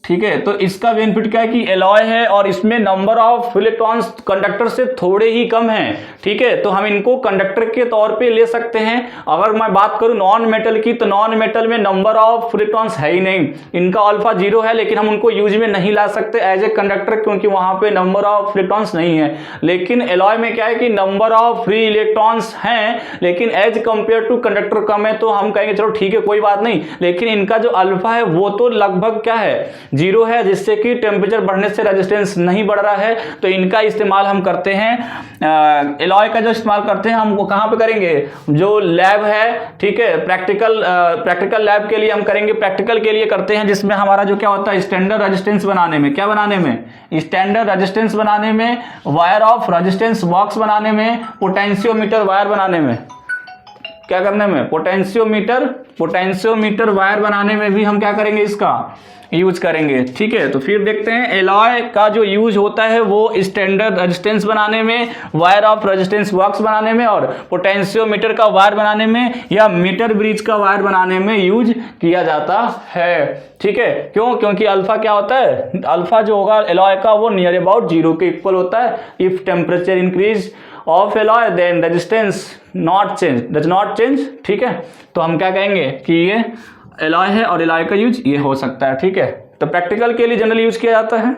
ठीक है, तो इसका बेनिफिट क्या है कि एलॉय है और इसमें नंबर ऑफ इलेक्ट्रॉन्स कंडक्टर से थोड़े ही कम हैं। ठीक है, तो हम इनको कंडक्टर के तौर पे ले सकते हैं। अगर मैं बात करूं नॉन मेटल की तो नॉन मेटल में नंबर ऑफ इलेक्ट्रॉन्स है ही नहीं, इनका अल्फा जीरो है, लेकिन हम उनको यूज में नहीं ला सकते एज ए कंडक्टर क्योंकि वहां पे नंबर ऑफ इलेक्ट्रॉन्स नहीं है। लेकिन एलॉय में क्या है कि नंबर ऑफ फ्री इलेक्ट्रॉन्स हैं लेकिन एज कंपेयर टू कंडक्टर कम है, तो हम कहेंगे चलो ठीक है कोई बात नहीं। लेकिन इनका जो अल्फा है वो तो लगभग क्या है, जीरो है, जिससे कि टेम्परेचर बढ़ने से रेजिस्टेंस नहीं बढ़ रहा है। तो इनका इस्तेमाल हम करते हैं, एलॉय का जो इस्तेमाल करते हैं हम वो कहां पे करेंगे, जो लैब है। ठीक है, प्रैक्टिकल लैब के लिए हम करेंगे, प्रैक्टिकल के लिए करते हैं जिसमें हमारा जो क्या होता है स्टैंडर्ड रेजिस्टेंस बनाने में, क्या बनाने में, स्टैंडर्ड रेजिस्टेंस बनाने में, वायर ऑफ रेजिस्टेंस बॉक्स बनाने में, पोटेंशियोमीटर वायर बनाने में, क्या करने में, पोटेंशियोमीटर वायर बनाने में भी हम क्या करेंगे, इसका यूज करेंगे। ठीक है, तो फिर देखते हैं एलॉय का जो यूज होता है वो स्टैंडर्ड रेजिस्टेंस बनाने में, वायर ऑफ रेजिस्टेंस बॉक्स बनाने में और पोटेंशियोमीटर का वायर बनाने में या मीटर ब्रिज का वायर बनाने में यूज किया जाता है। ठीक है, क्यों, क्योंकि अल्फा क्या होता है, अल्फा जो होगा एलॉय का वो नियर अबाउट जीरो के इक्वल होता है। If temperature increase of alloy then resistance does not change. ठीक है, तो हम क्या कहेंगे कि ये एलॉय है और एलॉय का यूज ये हो सकता है। ठीक है, तो प्रैक्टिकल के लिए जनरली यूज किया जाता है।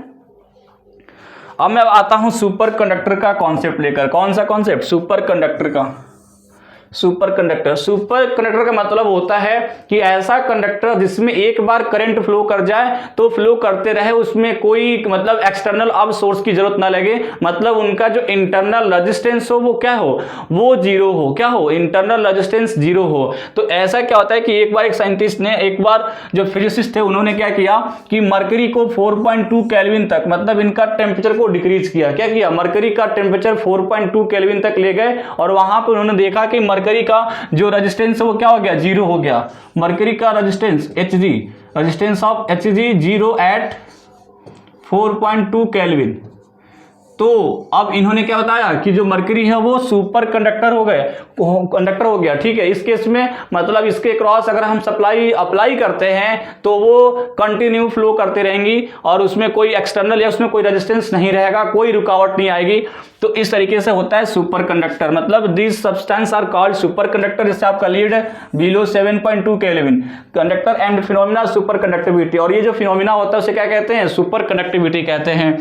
अब मैं आता हूं सुपर कंडक्टर का कॉन्सेप्ट लेकर। कौन सा कॉन्सेप्ट, सुपर कंडक्टर का। सुपर कंडक्टर का मतलब होता है कि ऐसा कंडक्टर जिसमें एक बार करंट फ्लो कर जाए तो फ्लो करते रहे, उसमें कोई मतलब एक्सटर्नल अब सोर्स की जरूरत ना लगे, मतलब उनका जो इंटरनल रेजिस्टेंस हो वो क्या हो, वो जीरो हो, क्या हो, इंटरनल रेजिस्टेंस जीरो हो। तो ऐसा क्या होता है कि एक बार एक साइंटिस्ट ने, एक बार जो फिजिसिस्ट थे उन्होंने क्या किया कि मरकरी को 4.2 केल्विन तक मतलब इनका टेम्परेचर को डिक्रीज किया। क्या किया, मरकरी का टेम्परेचर 4.2 केल्विन तक ले गए और वहां पर उन्होंने देखा कि मरकरी का जो रेजिस्टेंस है वो क्या हो गया, जीरो हो गया। मरकरी का resistance Hg, resistance of Hg zero at 4.2 kelvin. तो अब इन्होंने क्या बताया कि जो मरकरी है वो सुपर कंडक्टर हो गया, ठीक है। इस केस में मतलब इसके क्रॉस अगर हम अप्लाई करते हैं तो वो कंटिन्यू फ्लो करते रहेंगी और उसमें कोई एक्सटर्नल या उसमें कोई रेजिस्टेंस नहीं रहेगा, कोई रुकावट नहीं आएगी। तो इस तरीके से होता है सुपर कंडक्टर, मतलब this substance are called superconductor. जैसे आपका लीड है below 7.2 kelvin, conductor and phenomena superconductivity, और ये जो फिनोमिना होता है उसे क्या कहते हैं, सुपर कंडक्टिविटी कहते हैं।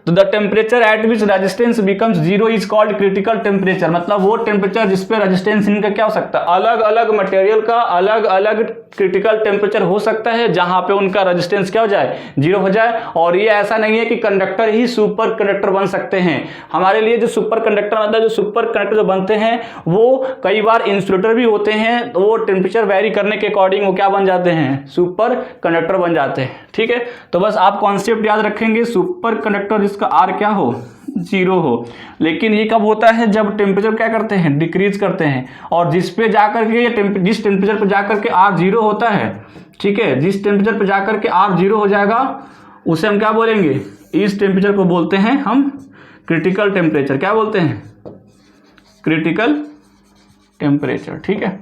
तो the temperature at which resistance becomes zero is called critical temperature, मतलब वो टेम्परेचर जिस पे रेजिस्टेंस इनका क्या हो सकता है, अलग अलग मटेरियल का अलग अलग क्रिटिकल टेम्परेचर हो सकता है जहां पे उनका रेजिस्टेंस क्या हो जाए, जीरो हो जाए। और ये ऐसा नहीं है कि कंडक्टर ही सुपर कंडक्टर बन सकते हैं। हमारे लिए जो सुपर कंडक्टर मतलब जो सुपर कंडक्टर जो बनते हैं वो कई बार इंसुलेटर भी होते हैं, तो वो टेम्परेचर वेरी करने के अकॉर्डिंग वो क्या बन जाते हैं, सुपर कंडक्टर बन जाते हैं, ठीक है। तो बस आप कॉन्सेप्ट याद रखेंगे, सुपर कंडक्टर जिसका आर क्या हो, जीरो हो। लेकिन ये कब होता है, जब टेम्परेचर क्या करते हैं, डिक्रीज करते हैं, और जिस पे जाकर के जिस टेम्परेचर पे जाकर के आर जीरो होता है, ठीक है, जिस टेम्परेचर पे जाकर के आर जीरो हो जाएगा उसे हम क्या बोलेंगे, इस टेम्परेचर को बोलते हैं हम क्रिटिकल टेम्परेचर। क्या बोलते हैं, क्रिटिकल टेम्परेचर, ठीक है।